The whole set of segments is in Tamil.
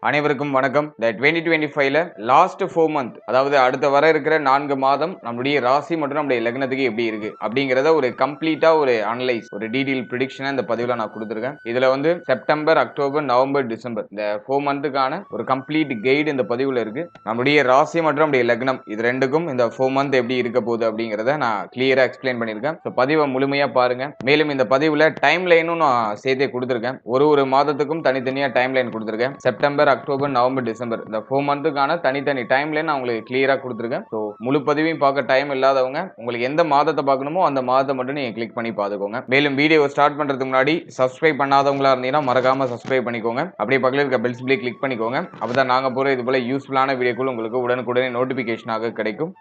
அனைவருக்கும் வணக்கம். இந்த 2025ல லாஸ்ட் 4 மந்த், அதாவது அடுத்த வர இருக்கிற 4 மாதம் நம்மளுடைய ராசி மற்றும் நம்முடைய லக்னத்துக்கு எப்படி இருக்கு அப்படிங்கறத ஒரு கம்ப்ளீட்டா ஒரு அனலைஸ், ஒரு டீடைல் ப்ரெடிக்ஷனை இந்த பதிவுல நான் கொடுத்திருக்கேன். இதுல வந்து செப்டம்பர், அக்டோபர், நவம்பர், டிசம்பர் இந்த 4 மந்த்துக்கான ஒரு கம்ப்ளீட் கைடு இந்த பதிவுல இருக்கு. நம்மளுடைய ராசி மற்றும் நம்முடைய லக்னம் இது ரெண்டுக்கும் இந்த 4 மந்த் எப்படி இருக்க போகுது அப்படிங்கறத நான் கிளியரா எக்ஸ்பிளைன் பண்ணிருக்கேன். பதிவை முழுமையா பாருங்க. மேலும் இந்த பதிவுல டைம் லைனும் நான் சேர்த்தே கொடுத்திருக்கேன். ஒரு மாதத்துக்கும் தனித்தனியா டைம் லைன் கொடுத்திருக்கேன். செப்டம்பர், அக்டோபர், நவம்பர், டிசம்பர் இந்த 4 மந்த்துக்கான தனித்தனி டைம் லைன் நான் உங்களுக்கு கிளியரா கொடுத்திருக்கேன். ஸோ முழு பதிவையும் பார்க்க டைம் இல்லாதவங்க உங்களுக்கு எந்த மாதத்தை பார்க்கணுமோ அந்த மாதத்தை மட்டும் நீங்க கிளிக் பண்ணி பார்த்துக்கோங்க. மேலும் வீடியோ ஸ்டார்ட் பண்றதுக்கு முன்னாடி சப்ஸ்கிரைப் பண்ணாதவங்களா இருந்தீங்கன்னா மறக்காம சப்ஸ்கிரைப் பண்ணிக்கோங்க. அப்படியே பக்கத்தில் இருக்க பெல் சிம்பிளை கிளிக் பண்ணிக்கோங்க. அப்பதான் நாங்க போற இது போல யூஸ்ஃபுல்லான வீடியோக்கள் உங்களுக்கு உடனுக்குடனே நோட்டிபிகேஷனாக கிடைக்கும்.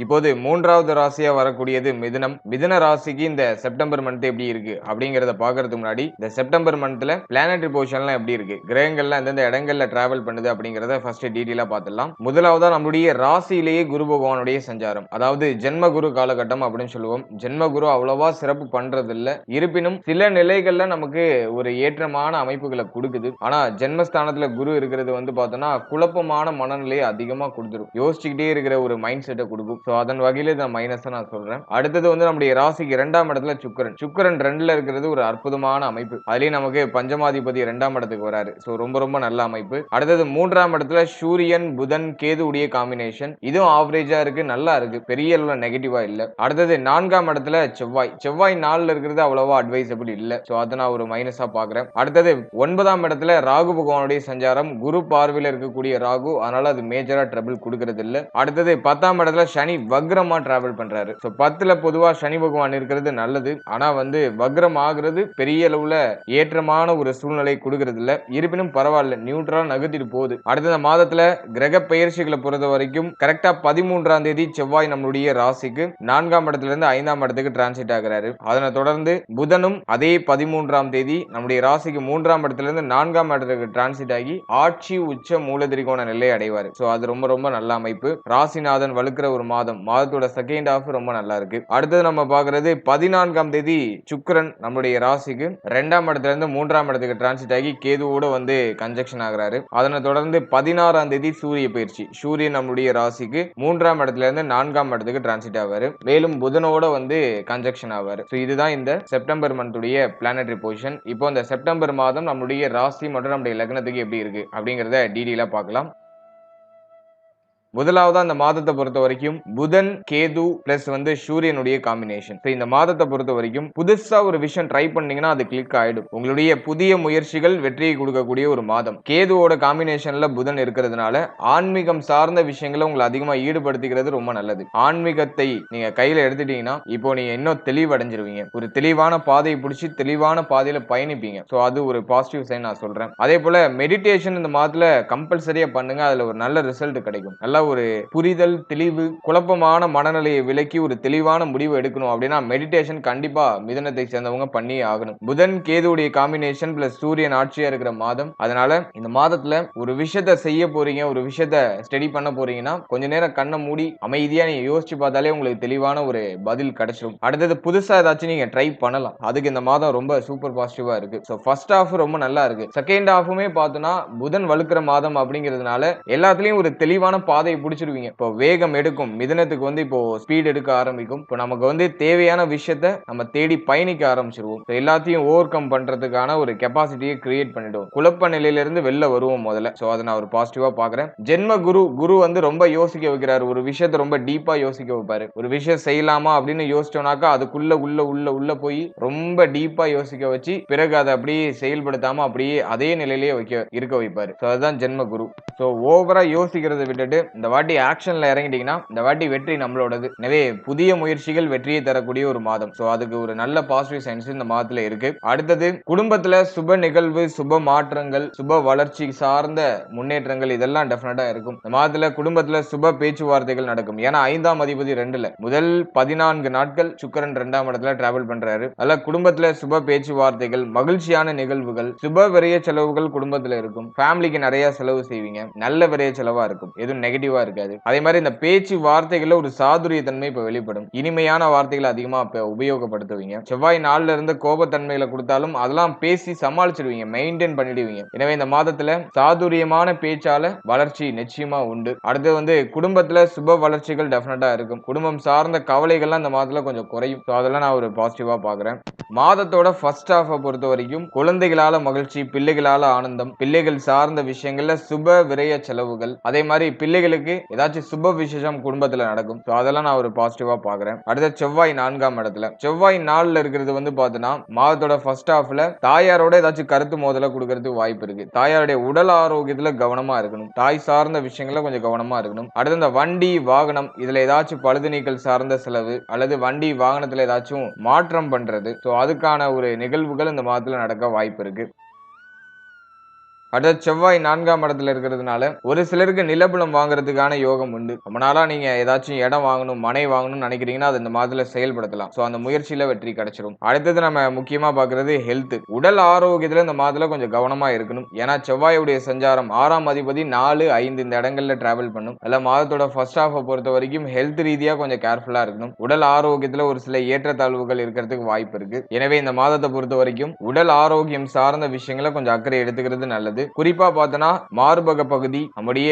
இப்போது மூன்றாவது ராசியா வரக்கூடியது மிதுனம். மிதுன ராசிக்கு இந்த செப்டம்பர் மந்த் எப்படி இருக்கு அப்படிங்கறத பாக்குறதுக்கு முன்னாடி இந்த செப்டம்பர் மந்த்ல பிளானட்டரி பொசிஷன்லாம் எப்படி இருக்கு, கிரகங்கள்லாம் எந்தெந்த இடங்கள்ல டிராவல் பண்ணுது அப்படிங்கறத ஃபர்ஸ்ட் டீடைலா பார்த்துடலாம். முதலாவதா நம்மளுடைய ராசியிலேயே குரு பகவானுடைய சஞ்சாரம், அதாவது ஜென்ம குரு காலகட்டம் அப்படின்னு சொல்லுவோம். ஜென்ம குரு அவ்வளவா சிறப்பு பண்றது இல்ல, இருப்பினும் சில நிலைகள்ல நமக்கு ஒரு ஏற்றமான அமைப்புகளை கொடுக்குது. ஆனா ஜென்மஸ்தானத்துல குரு இருக்கிறது வந்து பார்த்தோம்னா குழப்பமான மனநிலையை அதிகமா கொடுத்துரும், யோசிச்சுக்கிட்டே இருக்கிற ஒரு மைண்ட் செட்டை கொடுக்கும். அதன் வகையில நான் மைனஸ் நான் சொல்றேன். அடுத்தது வந்து நம்முடைய ராசிக்கு 2ஆம் இடத்துல சுக்கிரன். சுக்கிரன் 2ல இருக்கிறது ஒரு அற்புதமான அமைப்பு. அதுலயும் நமக்கு பஞ்சமாதிபதி 2ஆம் இடத்துக்கு வராரு. சோ ரொம்ப ரொம்ப நல்ல அமைப்பு. அடுத்தது 3ஆம் இடத்துல சூரியன், புதன், கேது உடைய காம்பினேஷன். இதுவும் ஆவரேஜா இருக்கு, நல்லா இருக்கு, பெரிய அளவுல நெகட்டிவா இல்ல. அடுத்தது 4ஆம் இடத்துல செவ்வாய். செவ்வாய் 4ல இருக்கிறது அவ்வளவா அட்வைசபிள் இல்ல. சோ அதை நான் ஒரு மைனஸா பாக்குறேன். அடுத்தது 9ஆம் இடத்துல ராகு பகவானுடைய சஞ்சாரம். குரு பார்வையில இருக்கக்கூடிய ராகு, அதனால அது மேஜரா ட்ரபிள் கொடுக்கறது இல்ல. அடுத்தது 10ஆம் இடத்துல சனி வக்ரமா டிராவல் பண்றாரு. சோ 10ல பொதுவா சனி பகவான் இருக்கிறது நல்லது. ஆனா வந்து வக்ரம் ஆகுறது பெரிய அளவுல ஏற்றமான ஒரு சூழ்நிலை கொடுக்கிறது இல்ல. இருப்பினும் பரவாயில்ல, நியூட்ரலா நகர்த்திட்டு போகுது. அடுத்த மாதத்துல கிரக பெயர்ச்சிகளை பொறுத்த வரைக்கும் கரெக்டா 13ஆம் தேதி செவ்வாய் நம்மளுடைய ராசிக்கு 4ஆம் இடத்துல இருந்து 5ஆம் இடத்துக்கு டிரான்சிட் ஆகிறாரு. அதனை தொடர்ந்து புதனும் அதே 13ஆம் தேதி நம்முடைய ராசிக்கு 3ஆம் இடத்துல இருந்து 4ஆம் இடத்துக்கு டிரான்சிட் ஆகி ஆட்சி உச்ச மூலதிரிகோண நிலையை அடைவாரு. சோ அது ரொம்ப ரொம்ப நல்ல அமைப்பு. ராசிநாதன் வலுக்கிற ஒரு மாதத்தோட செகண்ட் ஹாஃப் ரொம்ப நல்லா இருக்கு. அடுத்தது நம்ம பாக்குறது 14ஆம் தேதி சுக்கிரன் நம்முடைய ராசிக்கு 2ஆம் இடத்துல இருந்து 3ஆம் இடத்துக்கு டிரான்சிட் ஆகி கேதுவோட வந்து கன்ஜெக்ஷன் ஆகிறாரு. அதனை தொடர்ந்து 16ஆம் தேதி சூரிய பயிற்சி. சூரியன் நம்முடைய ராசிக்கு 3ஆம் இடத்துல இருந்து 4ஆம் இடத்துக்கு டிரான்சிட் ஆவாரு. மேலும் புதனோட வந்து கன்ஜெக்ஷன் ஆவாரு. இதுதான் இந்த செப்டம்பர் மந்த்துடைய பிளானட்டரி பொசிஷன். இப்போ இந்த செப்டம்பர் மாதம் நம்முடைய ராசி மற்றும் நம்முடைய லக்னத்துக்கு எப்படி இருக்கு அப்படிங்கறத டீடைலா பார்க்கலாம். முதலாவதா இந்த மாதத்தை பொறுத்த வரைக்கும் புதன், கேது பிளஸ் வந்து சூரியனுடைய காம்பினேஷன். இந்த மாதத்தை பொறுத்த வரைக்கும் புதுசா ஒரு விஷயம் ட்ரை பண்ணீங்கன்னா அது கிளிக் ஆயிடும். உங்களுடைய புதிய முயற்சிகள் வெற்றியை கொடுக்கக்கூடிய ஒரு மாதம். கேதுவோட காம்பினேஷன்ல புதன் இருக்கிறதுனால ஆன்மீகம் சார்ந்த விஷயங்களை உங்களை அதிகமா ஈடுபடுத்திக்கிறது ரொம்ப நல்லது. ஆன்மீகத்தை நீங்க கையில எடுத்துட்டீங்கன்னா இப்போ நீங்க இன்னும் தெளிவடைஞ்சிருவீங்க. ஒரு தெளிவான பாதையை பிடிச்சி தெளிவான பாதையில பயணிப்பீங்க. சோ அது ஒரு பாசிட்டிவ் சைன் நான் சொல்றேன். அதே போல மெடிடேஷன் இந்த மாதத்துல கம்பல்சரியா பண்ணுங்க, அதுல ஒரு நல்ல ரிசல்ட் கிடைக்கும். ஒரு புரிதல், தெளிவு, குழப்பமான மனநிலையை விலக்கி ஒரு தெளிவான முடிவு எடுக்கணும் அப்படின்னா மெடிடேஷன் கண்டிப்பா மிதுனத்தை சேர்ந்தவங்க பண்ணி ஆகணும். புதன் கேதுவுடைய காம்பினேஷன் பிளஸ் சூரியன் ஆட்சியா இருக்கிற மாதம். அதனால இந்த மாதத்துல ஒரு விஷயத்த செய்ய போறீங்க, ஒரு விஷயத்த ஸ்டடி பண்ண போறீங்கன்னா கொஞ்ச நேரம் கண்ணை மூடி அமைதியா நீங்க யோசிச்சு பார்த்தாலே உங்களுக்கு தெளிவான ஒரு பதில் கிடைச்சிடும். அடுத்தது புதுசா ஏதாச்சும் நீங்க ட்ரை பண்ணலாம். அதுக்கு இந்த மாதம் ரொம்ப சூப்பர் பாசிட்டிவா இருக்கு. சோ ஃபர்ஸ்ட் ஹாஃப் ரொம்ப நல்லா இருக்கு. செகண்ட் ஹாஃபுமே பார்த்தோம்னா புதன் வலுக்கிற மாதம் அப்படிங்கிறதுனால எல்லாத்துலயும் ஒரு தெளிவான பாதை பிடிச்சிருவீங்க. இப்போ வேகம் எடுக்கும். மிதுனத்துக்கு வந்து இப்போ ஸ்பீட் எடுக்க ஆரம்பிக்கும். இப்போ நமக்கு வந்து தேவையான விஷயத்தை நம்ம தேடி பயணிக்க ஆரம்பிச்சிருவோம். எல்லாத்தையும் ஓவர் கம் பண்றதுக்கான ஒரு கெப்பாசிட்டியை கிரியேட் பண்ணிடுவோம். குழப்ப நிலையிலிருந்து வெளில வருவோம் முதல்ல. சோ அதை நான் ஒரு பாசிட்டிவா பாக்குறேன். ஜென்ம குரு வந்து ரொம்ப யோசிக்க வைக்கிறாரு. ஒரு விஷயத்தை ரொம்ப டீப்பா யோசிக்க வைப்பாரு. ஒரு விஷயம் செய்யலாமா அப்படின்னு யோசிச்சோம்னாக்கா அதுக்குள்ள உள்ள போய் ரொம்ப டீப்பா யோசிக்க வச்சு பிறகு அதை அப்படியே செயல்படுத்தாம அப்படியே அதே நிலையிலேயே இருக்க வைப்பாரு. அதுதான் ஜென்ம குரு. சோ ஓவரா யோசிக்கிறத விட்டுட்டு இந்த வாட்டி ஆக்ஷன்ல இறங்கிட்டீங்கன்னா இந்த வாட்டி வெற்றி நம்மளோடது. எனவே புதிய முயற்சிகள் வெற்றியை தரக்கூடிய ஒரு மாதம். சோ அதுக்கு ஒரு நல்ல பாசிட்டிவ் சைன்ஸ் இந்த மாதத்துல இருக்கு. அடுத்தது குடும்பத்துல சுப நிகழ்வு, சுப மாற்றங்கள், சுப வளர்ச்சி சார்ந்த முன்னேற்றங்கள் இதெல்லாம் டெஃபினட்டா இருக்கும். இந்த மாதத்துல குடும்பத்துல சுப பேச்சுவார்த்தைகள் நடக்கும். ஏன்னா 5ஆம் அதிபதி 2ல முதல் 14 நாட்கள் சுக்கிரன் 2ஆம் இடத்துல டிராவல் பண்றாரு. அதனால குடும்பத்துல சுப பேச்சுவார்த்தைகள், மகிழ்ச்சியான நிகழ்வுகள், சுப விரய செலவுகள் குடும்பத்துல இருக்கும். ஃபேமிலிக்கு நிறைய செலவு செய்வீங்க, நல்ல விரய செலவா இருக்கும், எதுவும் நெகட்டிவ் பாசிட்டிவா இருக்காது. அதே மாதிரி இந்த பேச்சு வார்த்தைகள்ல ஒரு சாதுரிய தன்மை இப்ப வெளிப்படும். இனிமையான வார்த்தைகளை அதிகமா இப்ப உபயோகப்படுத்துவீங்க. செவ்வாய் நாள்ல இருந்து கோபத்தன்மைகளை கொடுத்தாலும் அதெல்லாம் பேசி சமாளிச்சிடுவீங்க, மெயின்டைன் பண்ணிடுவீங்க. எனவே இந்த மாதத்துல சாதுரியமான பேச்சால வளர்ச்சி நிச்சயமா உண்டு. அடுத்து வந்து குடும்பத்துல சுப வளர்ச்சிகள் டெஃபினட்டா இருக்கும். குடும்பம் சார்ந்த கவலைகள்லாம் இந்த மாதத்துல கொஞ்சம் குறையும். அதெல்லாம் நான் ஒரு பாசிட்டிவா பாக்குறேன். மாதத்தோட ஃபர்ஸ்ட் ஹாஃப பொறுத்த வரைக்கும் குழந்தைகளால மகிழ்ச்சி, பிள்ளைகளால ஆனந்தம், பிள்ளைகள் சார்ந்த விஷயங்கள்ல சுப விரய செலவுகள், அதே மாதிரி பிள்ளைகளுக்கு ஏதாச்சும் சுப விசேஷம் குடும்பத்துல நடக்கும். அதெல்லாம் நான் ஒரு பாசிட்டிவா பாக்குறேன். அடுத்த செவ்வாய் 4ஆம் இடத்துல, செவ்வாய் நாள்ல இருக்கிறது வந்து பாத்தீங்கன்னா மாதத்தோட ஃபர்ஸ்ட் ஹாஃப்ல தாயாரோட ஏதாச்சும் கருத்து மோதல கொடுக்கறதுக்கு வாய்ப்பு இருக்கு. தாயாருடைய உடல் ஆரோக்கியத்துல கவனமா இருக்கணும். தாய் சார்ந்த விஷயங்கள்ல கொஞ்சம் கவனமா இருக்கணும். அடுத்து இந்த வண்டி வாகனம் இதுல ஏதாச்சும் பழுது நீக்கல் சார்ந்த செலவு அல்லது வண்டி வாகனத்துல ஏதாச்சும் மாற்றம் பண்றது, அதுக்கான ஒரு நிகழ்வுகள் இந்த மாதத்துல நடக்க வாய்ப்பு இருக்கு. அடுத்த செவ்வாய் 4ஆம் இடத்துல இருக்கிறதுனால ஒரு சிலருக்கு நிலபுலம் வாங்குறதுக்கான யோகம் உண்டு. ரொம்ப நாளா நீங்க ஏதாச்சும் இடம் வாங்கணும், மனை வாங்கணும்னு நினைக்கிறீங்கன்னா அது இந்த மாதத்துல செயல்படுத்தலாம். அந்த முயற்சியில வெற்றி கிடைச்சிடும். அடுத்தது நம்ம முக்கியமா பாக்குறது ஹெல்த். உடல் ஆரோக்கியத்துல இந்த மாதத்துல கொஞ்சம் கவனமா இருக்கணும். ஏன்னா செவ்வாயுடைய சஞ்சாரம் 6ஆம் அதிபதி 4, 5 இந்த இடங்கள்ல டிராவல் பண்ணும். அல்ல மாதத்தோட ஃபர்ஸ்ட் ஹாஃபை பொறுத்த வரைக்கும் ஹெல்த் ரீதியா கொஞ்சம் கேர்ஃபுல்லா இருக்கணும். உடல் ஆரோக்கியத்துல ஒரு சில ஏற்றத்தாழ்வுகள் இருக்கிறதுக்கு வாய்ப்பு இருக்கு. எனவே இந்த மாதத்தை பொறுத்த வரைக்கும் உடல் ஆரோக்கியம் சார்ந்த விஷயங்களை கொஞ்சம் அக்கறை எடுத்துக்கிறது நல்லது. குறிப்பா பார்த்தோன்னா மார்பக பகுதி, நம்முடைய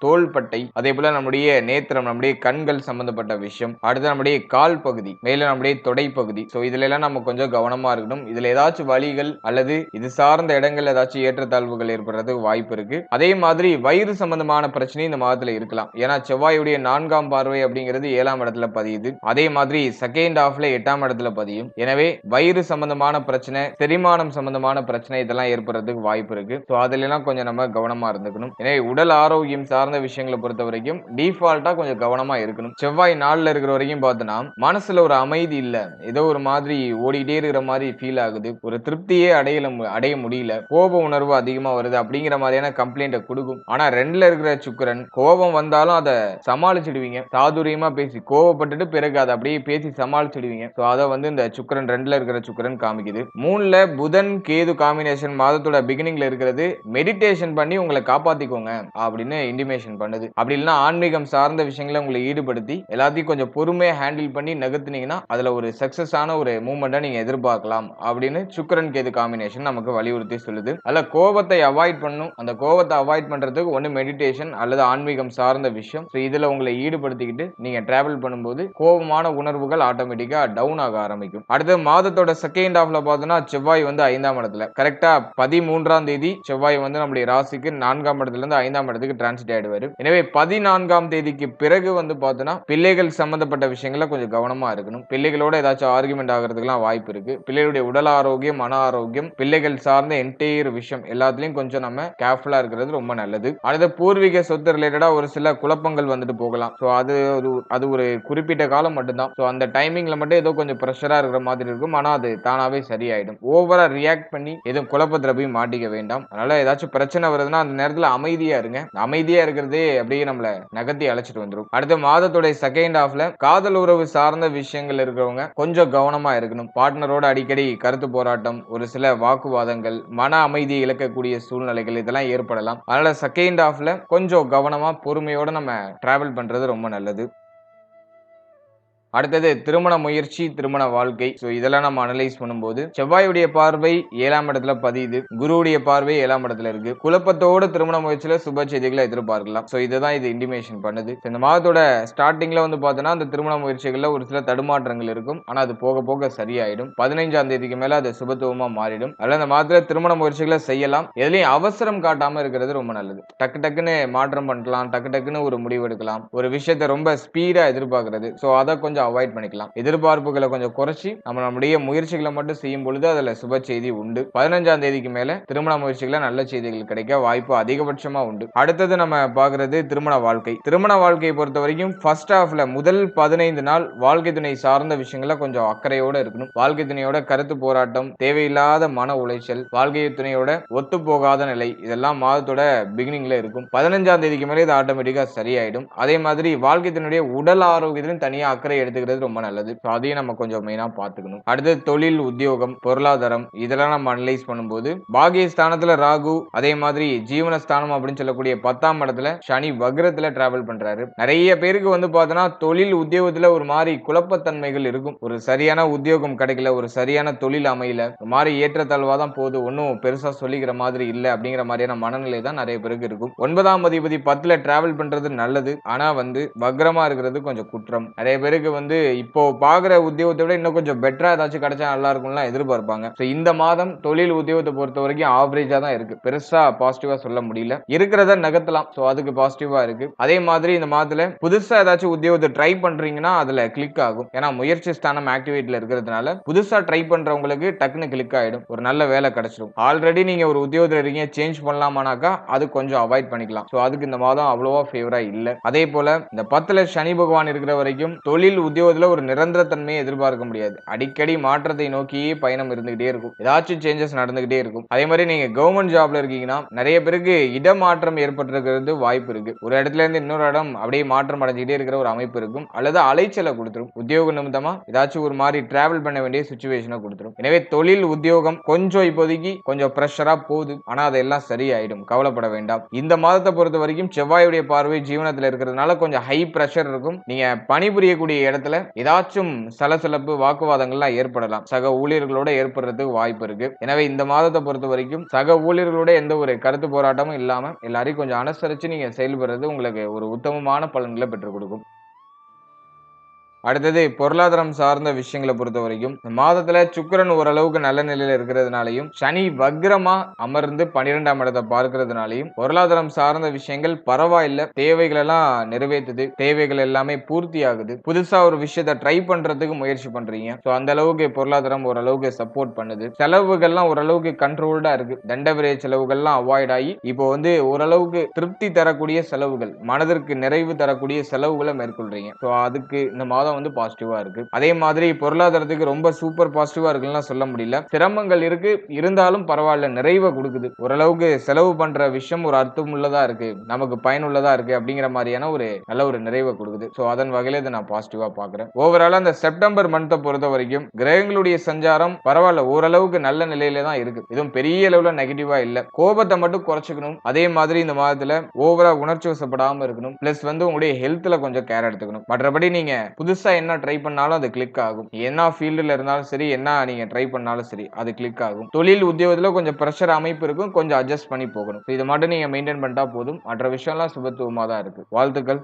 தோள்பட்டை, அதே போல நம்முடைய நேத்திரம், நம்முடைய கண்கள் சம்பந்தப்பட்ட விஷயம், அடுத்து நம்முடைய கால் பகுதி, மேல நம்முடைய தொடை பகுதி. இதுல எல்லாம் நம்ம கொஞ்சம் கவனமா இருக்கணும். இதுல ஏதாச்சும் வலிகள் அல்லது இது சார்ந்த இடங்கள் ஏதாச்சும் ஏற்றத்தாழ்வுகள் ஏற்படுறதுக்கு வாய்ப்பு இருக்கு. அதே மாதிரி வயிறு சம்பந்தமான பிரச்சனை இந்த மாதத்துல இருக்கலாம். ஏன்னா செவ்வாயுடைய 4ஆம் பார்வை அப்படிங்கிறது 7ஆம் இடத்துல பதியுது. அதே மாதிரி செகண்ட் ஹாஃப்ல 8ஆம் இடத்துல பதியும். எனவே வயிறு சம்பந்தமான பிரச்சனை, செரிமானம் சம்பந்தமான பிரச்சனை இதெல்லாம் ஏற்படுறதுக்கு வாய்ப்பு இருக்கு. அதுலாம் கொஞ்சம் நம்ம கவனமா இருந்துக்கணும். எனவே உடல் ஆரோக்கியம் சார்ந்த விஷயங்களை பொறுத்த வரைக்கும் டிஃபால்ட்டா கொஞ்சம் கவனமா இருக்கணும். செவ்வாய் நாள்ல இருக்கிற வரைக்கும் பார்த்தோன்னா மனசுல ஒரு அமைதி இல்ல, ஏதோ ஒரு மாதிரி ஓடிட்டே இருக்கிற மாதிரி ஃபீல் ஆகுது, ஒரு திருப்தியே அடைய முடியல, கோப உணர்வு அதிகமா வருது அப்படிங்கிற மாதிரியான கம்ப்ளைண்ட கொடுக்கும். ஆனா 2ல இருக்கிற சுக்கிரன் கோபம் வந்தாலும் அதை சமாளிச்சிடுவீங்க. சாதுரியமா பேசி கோபப்பட்டுட்டு பிறகு அதை அப்படியே பேசி சமாளிச்சிடுவீங்க. அதை வந்து இந்த சுக்கிரன் 2ல இருக்கிற சுக்கிரன் காமிக்குது. 3ல புதன் கேது காம்பினேஷன் மாதத்தோட பிகினிங்ல இருக்கிறது மெடிடேஷன் பண்ணி உங்களை காப்பாத்திக்கோங்க அப்படின்னு இன்டிமேஷன் பண்ணுது. அப்படி இல்லைன்னா ஆன்மீகம் சார்ந்த விஷயங்களை உங்களை ஈடுபடுத்தி எல்லாத்தையும் கொஞ்சம் பொறுமையா ஹேண்டில் பண்ணி நகர்த்தினீங்கன்னா அதுல ஒரு சக்சஸ் ஆன ஒரு மூவ்மெண்ட்டை நீங்க எதிர்பார்க்கலாம் அப்படின்னு சுக்கிரன் கேது காம்பினேஷன் நமக்கு வலியுறுத்தி சொல்லுது. அல்ல கோபத்தை அவாய்ட் பண்ணும். அந்த கோபத்தை அவாய்ட் பண்றதுக்கு ஒன்னு மெடிடேஷன் அல்லது ஆன்மீகம் சார்ந்த விஷயம். இதுல உங்களை ஈடுபடுத்திக்கிட்டு நீங்க டிராவல் பண்ணும்போது கோபமான உணர்வுகள் ஆட்டோமேட்டிக்கா டவுன் ஆக ஆரம்பிக்கும். அடுத்த மாதத்தோட செகண்ட் ஹாஃப்ல பார்த்தோம்னா செவ்வாய் வந்து 5ஆம் இடத்துல கரெக்டா 13ஆம் தேதி செவ்வாய் வந்து நம்முடைய ராசிக்கு 4ஆம் இடத்துல இருந்து 5ஆம் இடத்துக்கு டிரான்சிட் ஆயிடுவாரு. எனவே 14ஆம் தேதிக்கு பிறகு வந்து பார்த்தோன்னா பிள்ளைகள் சம்பந்தப்பட்ட விஷயங்கள கொஞ்சம் கவனமா இருக்கணும். பிள்ளைகளோட ஏதாச்சும் ஆர்குமெண்ட் ஆகிறதுக்குலாம் வாய்ப்பு இருக்கு. பிள்ளைகளுடைய உடல் ஆரோக்கியம், மன ஆரோக்கியம், பிள்ளைகள் சார்ந்த என்டையர் விஷயம் எல்லாத்துலயும் கொஞ்சம் நம்ம கேர்ஃபுல்லா இருக்கிறது ரொம்ப நல்லது. அடுத்து பூர்வீக சொத்து ரிலேட்டடா ஒரு சில குழப்பங்கள் வந்துட்டு போகலாம். அது ஒரு குறிப்பிட்ட காலம் மட்டும்தான். அந்த டைமிங்ல மட்டும் ஏதோ கொஞ்சம் பிரஷரா இருக்கிற மாதிரி இருக்கும். ஆனா அது தானாவே சரியாயிடும். ஓவரா ரியாக்ட் பண்ணி எதுவும் குழப்பத்துல போய் மாட்டிக்க வேண்டாம். அதனால ஏதாச்சும் பிரச்சனை வருதுன்னா அந்த நேரத்துல அமைதியா இருங்க. அமைதியா இருக்கிறதே அப்படியே நம்மள நகர்த்தி அழைச்சிட்டு வந்துடும். அடுத்த மாதத்துடைய செகண்ட் ஹாஃப்ல காதல் உறவு சார்ந்த விஷயங்கள் இருக்கிறவங்க கொஞ்சம் கவனமா இருக்கணும். பார்ட்னரோட அடிக்கடி கருத்து போராட்டம், ஒரு சில வாக்குவாதங்கள், மன அமைதியை இழக்கக்கூடிய சூழ்நிலைகள் இதெல்லாம் ஏற்படலாம். அதனால செகண்ட் ஹாஃப்ல கொஞ்சம் கவனமா பொறுமையோட நம்ம டிராவல் பண்றது ரொம்ப நல்லது. அடுத்தது திருமண முயற்சி, திருமண வாழ்க்கை. இதெல்லாம் நம்ம அனலைஸ் பண்ணும்போது செவ்வாயுடைய பார்வை 7ஆம் இடத்துல பதியுது, குருவுடைய பார்வை 7ஆம் இடத்துல இருக்கு. குழப்பத்தோட திருமண முயற்சியில சுப செய்திகளை எதிர்பார்க்கலாம். இதுதான் இது இன்டிமேஷன் பண்ணுது. இந்த மாதத்தோட ஸ்டார்டிங்ல வந்து பார்த்தோன்னா அந்த திருமண முயற்சிகள்ல ஒரு சில தடுமாற்றங்கள் இருக்கும். ஆனா அது போக போக சரியாயிடும். 15ஆம் தேதிக்கு மேல அது சுபத்துவமா மாறிடும். அதனால இந்த மாதத்துல திருமண முயற்சிகளை செய்யலாம். எதுலயும் அவசரம் காட்டாம இருக்கிறது ரொம்ப நல்லது. டக்கு டக்குன்னு மாற்றம் பண்ணலாம், டக்கு டக்குன்னு ஒரு முடிவு எடுக்கலாம். ஒரு விஷயத்தை ரொம்ப ஸ்பீடா எதிர்பார்க்கிறது, அதை கொஞ்சம் அவாய்ட் பண்ணிக்கலாம். எதிர்பார்ப்புகளை கொஞ்சம் குறைச்சி நம்மளுடைய முயற்சிகளை மட்டும் செய்யும் பொழுது அதுல சுப செய்தி உண்டு. 15ஆம் தேதிக்கு மேல திருமண முயற்சிகளை நல்ல செய்திகள் கிடைக்க வாய்ப்பு அதிகபட்சமா உண்டு. அடுத்தது நம்ம பாக்குறது திருமண வாழ்க்கை. திருமண வாழ்க்கையை பொறுத்த வரைக்கும் ஃபர்ஸ்ட் ஹாஃப்ல முதல் 15 நாள் வாழ்க்கை துணை சார்ந்த விஷயங்களை கொஞ்சம் அக்கறையோட இருக்கணும். வாழ்க்கை துணையோட கருத்து போராட்டம், தேவையில்லாத மன உளைச்சல், வாழ்க்கை துணையோட ஒத்து போகாத நிலை இதெல்லாம் மாதத்தோட பிகினிங்ல இருக்கும். 15ஆம் தேதிக்கு மேல இது ஆட்டோமேட்டிக்கா சரியாயிடும். அதே மாதிரி வாழ்க்கை துணையுடைய உடல் ஆரோக்கியத்திலும் தனியா அக்கறை எடுத்து எடுத்துக்கிறது ரொம்ப நல்லது. அதையும் நம்ம கொஞ்சம் மெயினா பார்த்துக்கணும். அடுத்து தொழில், உத்தியோகம், பொருளாதாரம் இதெல்லாம் நம்ம அனலைஸ் பண்ணும்போது பாகியஸ்தானத்துல ராகு, அதே மாதிரி ஜீவனஸ்தானம் அப்படின்னு சொல்லக்கூடிய 10ஆம் இடத்துல சனி வக்ரத்துல டிராவல் பண்றாரு. நிறைய பேருக்கு வந்து பார்த்தோன்னா தொழில் உத்தியோகத்துல ஒரு மாதிரி குழப்பத்தன்மைகள் இருக்கும். ஒரு சரியான உத்தியோகம் கிடைக்கல, ஒரு சரியான தொழில் அமையல, ஒரு மாதிரி ஏற்றத்தாழ்வா தான் போகுது, ஒன்னும் பெருசா சொல்லிக்கிற மாதிரி இல்ல அப்படிங்கிற மாதிரியான மனநிலை தான் நிறைய பேருக்கு இருக்கும். 9ஆம் அதிபதி 10ல டிராவல் பண்றது நல்லது. ஆனா வந்து வக்ரமா இருக்கிறது கொஞ்சம் குற்றம். நிறைய பேருக்கு வந்து இப்போ பாக்குற உத்தியோகத்தை விட இன்னும் கொஞ்சம் பெட்டரா ஏதாச்சும் கிடைச்சா நல்லா இருக்கும்லாம் எதிர்பார்ப்பாங்க. இந்த மாதம் தொழில் உத்தியோகத்தை பொறுத்த வரைக்கும் ஆவரேஜா தான் இருக்கு. பெருசா பாசிட்டிவா சொல்ல முடியல. இருக்கிறத நகர்த்தலாம். சோ அதுக்கு பாசிட்டிவா இருக்கு. அதே மாதிரி இந்த மாதத்துல புதுசா ஏதாச்சும் உத்தியோகத்தை ட்ரை பண்றீங்கன்னா அதுல கிளிக் ஆகும். ஏன்னா முயற்சி ஸ்தானம் ஆக்டிவேட்ல இருக்கிறதுனால புதுசா ட்ரை பண்றவங்களுக்கு டக்குன்னு கிளிக் ஆயிடும். ஒரு நல்ல வேலை கிடைச்சிடும். ஆல்ரெடி நீங்க ஒரு உத்தியோகத்துல இருக்கீங்க, சேஞ்ச் பண்ணலாமானாக்கா அது கொஞ்சம் அவாய்ட் பண்ணிக்கலாம். சோ அதுக்கு இந்த மாதம் அவ்வளவா ஃபேவரா இல்ல. அதே போல இந்த 10ல சனி பகவான் இருக்கிற வரைக்கும் தொழில் உத்தியோகத்துல ஒரு நிரந்தர தன்மையை எதிர்பார்க்க முடியாது. அடிக்கடி மாற்றத்தை நோக்கியே பயணம் இருந்துகிட்டே இருக்கும். ஏதாச்சும் சேஞ்சஸ் நடந்துகிட்டே இருக்கும். அதே மாதிரி நீங்க கவர்மெண்ட் ஜாப்ல இருக்கீங்கன்னா நிறைய பேருக்கு இடமாற்றம் ஏற்பட்டிருக்கிறது வாய்ப்பு இருக்கு. ஒரு இடத்துல இருந்து இன்னொரு இடம் அப்படியே மாற்றம் அடைஞ்சிட்டே இருக்கிற ஒரு அமைப்பு இருக்கும். அல்லது அலைச்சலை கொடுத்துரும். உத்தியோக நிமித்தமா ஏதாச்சும் ஒரு மாதிரி டிராவல் பண்ண வேண்டிய சிச்சுவேஷனை கொடுத்துரும். எனவே தொழில் உத்தியோகம் கொஞ்சம் இப்போதைக்கு கொஞ்சம் பிரஷரா போகுது. ஆனா அதெல்லாம் சரியாயிடும். கவலைப்பட வேண்டாம். இந்த மாதத்தை பொறுத்த வரைக்கும் செவ்வாயுடைய பார்வை ஜீவனத்துல இருக்கிறதுனால கொஞ்சம் ஹை பிரஷர் இருக்கும். நீங்க பணிபுரியக்கூடிய இடத்துல ஏதாச்சும் சலசலப்பு வாக்குவாதங்கள்லாம் ஏற்படலாம். சக ஊழியர்களோட ஏற்படுறதுக்கு வாய்ப்பு இருக்கு. எனவே இந்த மாதத்தை பொறுத்த வரைக்கும் சக ஊழியர்களோட எந்த ஒரு கருத்து போராட்டமும் இல்லாம எல்லாரையும் கொஞ்சம் அனுசரிச்சு நீங்க செயல்படுறது உங்களுக்கு ஒரு உத்தமமான பலன்களை பெற்றுக் கொடுக்கும். அடுத்தது பொருளாதாரம் சார்ந்த விஷயங்களை பொறுத்த வரைக்கும் மாதத்துல சுக்கிரன் ஓரளவுக்கு நல்ல நிலையில இருக்கிறதுனாலையும் சனி வக்ரமா அமர்ந்து 12ஆம் இடத்தை பார்க்கிறதுனாலையும் பொருளாதாரம் சார்ந்த விஷயங்கள் பரவாயில்ல. தேவைகள் எல்லாம் நிறைவேற்றுது. தேவைகள் எல்லாமே பூர்த்தி ஆகுது. புதுசா ஒரு விஷயத்தை ட்ரை பண்றதுக்கு முயற்சி பண்றீங்க. சோ அந்த அளவுக்கு பொருளாதாரம் ஓரளவுக்கு சப்போர்ட் பண்ணுது. செலவுகள்லாம் ஓரளவுக்கு கண்ட்ரோல்டா இருக்கு. தண்டவிரை செலவுகள்லாம் அவாய்ட் ஆகி இப்போ வந்து ஓரளவுக்கு திருப்தி தரக்கூடிய செலவுகள், மனதிற்கு நிறைவு தரக்கூடிய செலவுகளை மேற்கொள்றீங்க. சோ அதுக்கு இந்த மாதம் வந்து பாசிட்டிவா இருக்கு. அதே மாதிரி பொருளாதாரத்துக்கு ரொம்ப சூப்பர் பாசிட்டிவா இருக்குன்னு சொல்ல முடியல. சிரமங்கள் இருக்கு, இருந்தாலும் பரவாயில்ல, நிறைவை கொடுக்குது. ஓரளவுக்கு செலவு பண்ற விஷயம் ஒரு அர்த்தம் உள்ளதா இருக்கு, நமக்கு பயனுள்ளதா இருக்கு அப்படிங்கிற மாதிரியான ஒரு நல்ல ஒரு நிறைவை கொடுக்குது. சோ அதன் வகையில இதை நான் பாசிட்டிவா பாக்குறேன். ஓவராலா அந்த செப்டம்பர் மந்த்தை பொறுத்த வரைக்கும் கிரகங்களுடைய சஞ்சாரம் பரவாயில்ல, ஓரளவுக்கு நல்ல நிலையில தான் இருக்கு. இதுவும் பெரிய அளவுல நெகட்டிவா இல்ல. கோபத்தை மட்டும் குறைச்சுக்கணும். அதே மாதிரி இந்த மாதத்துல ஓவரா உணர்ச்சி வசப்படாம இருக்கணும். பிளஸ் வந்து உங்களுடைய ஹெல்த்ல கொஞ்சம் கேர் எடுத்துக்கணும். மற்றபடி நீங்க புதுசா என்ன ட்ரை பண்ணாலும் அது கிளிக் ஆகும். என்ன ஃபீல்டுல இருந்தாலும் சரி, என்ன நீங்க ட்ரை பண்ணாலும் சரி, அது கிளிக் ஆகும். தொழில் உத்தியோகத்துல கொஞ்சம் பிரஷர் அமைப்பு இருக்கும். கொஞ்சம் அட்ஜஸ்ட் பண்ணி போகணும். இதை மட்டும் நீங்க மெயின்டைன் பண்ணிட்டா போதும். மற்ற விஷயம்லாம் சுபத்துவமா தான் இருக்கு. வாழ்த்துக்கள்.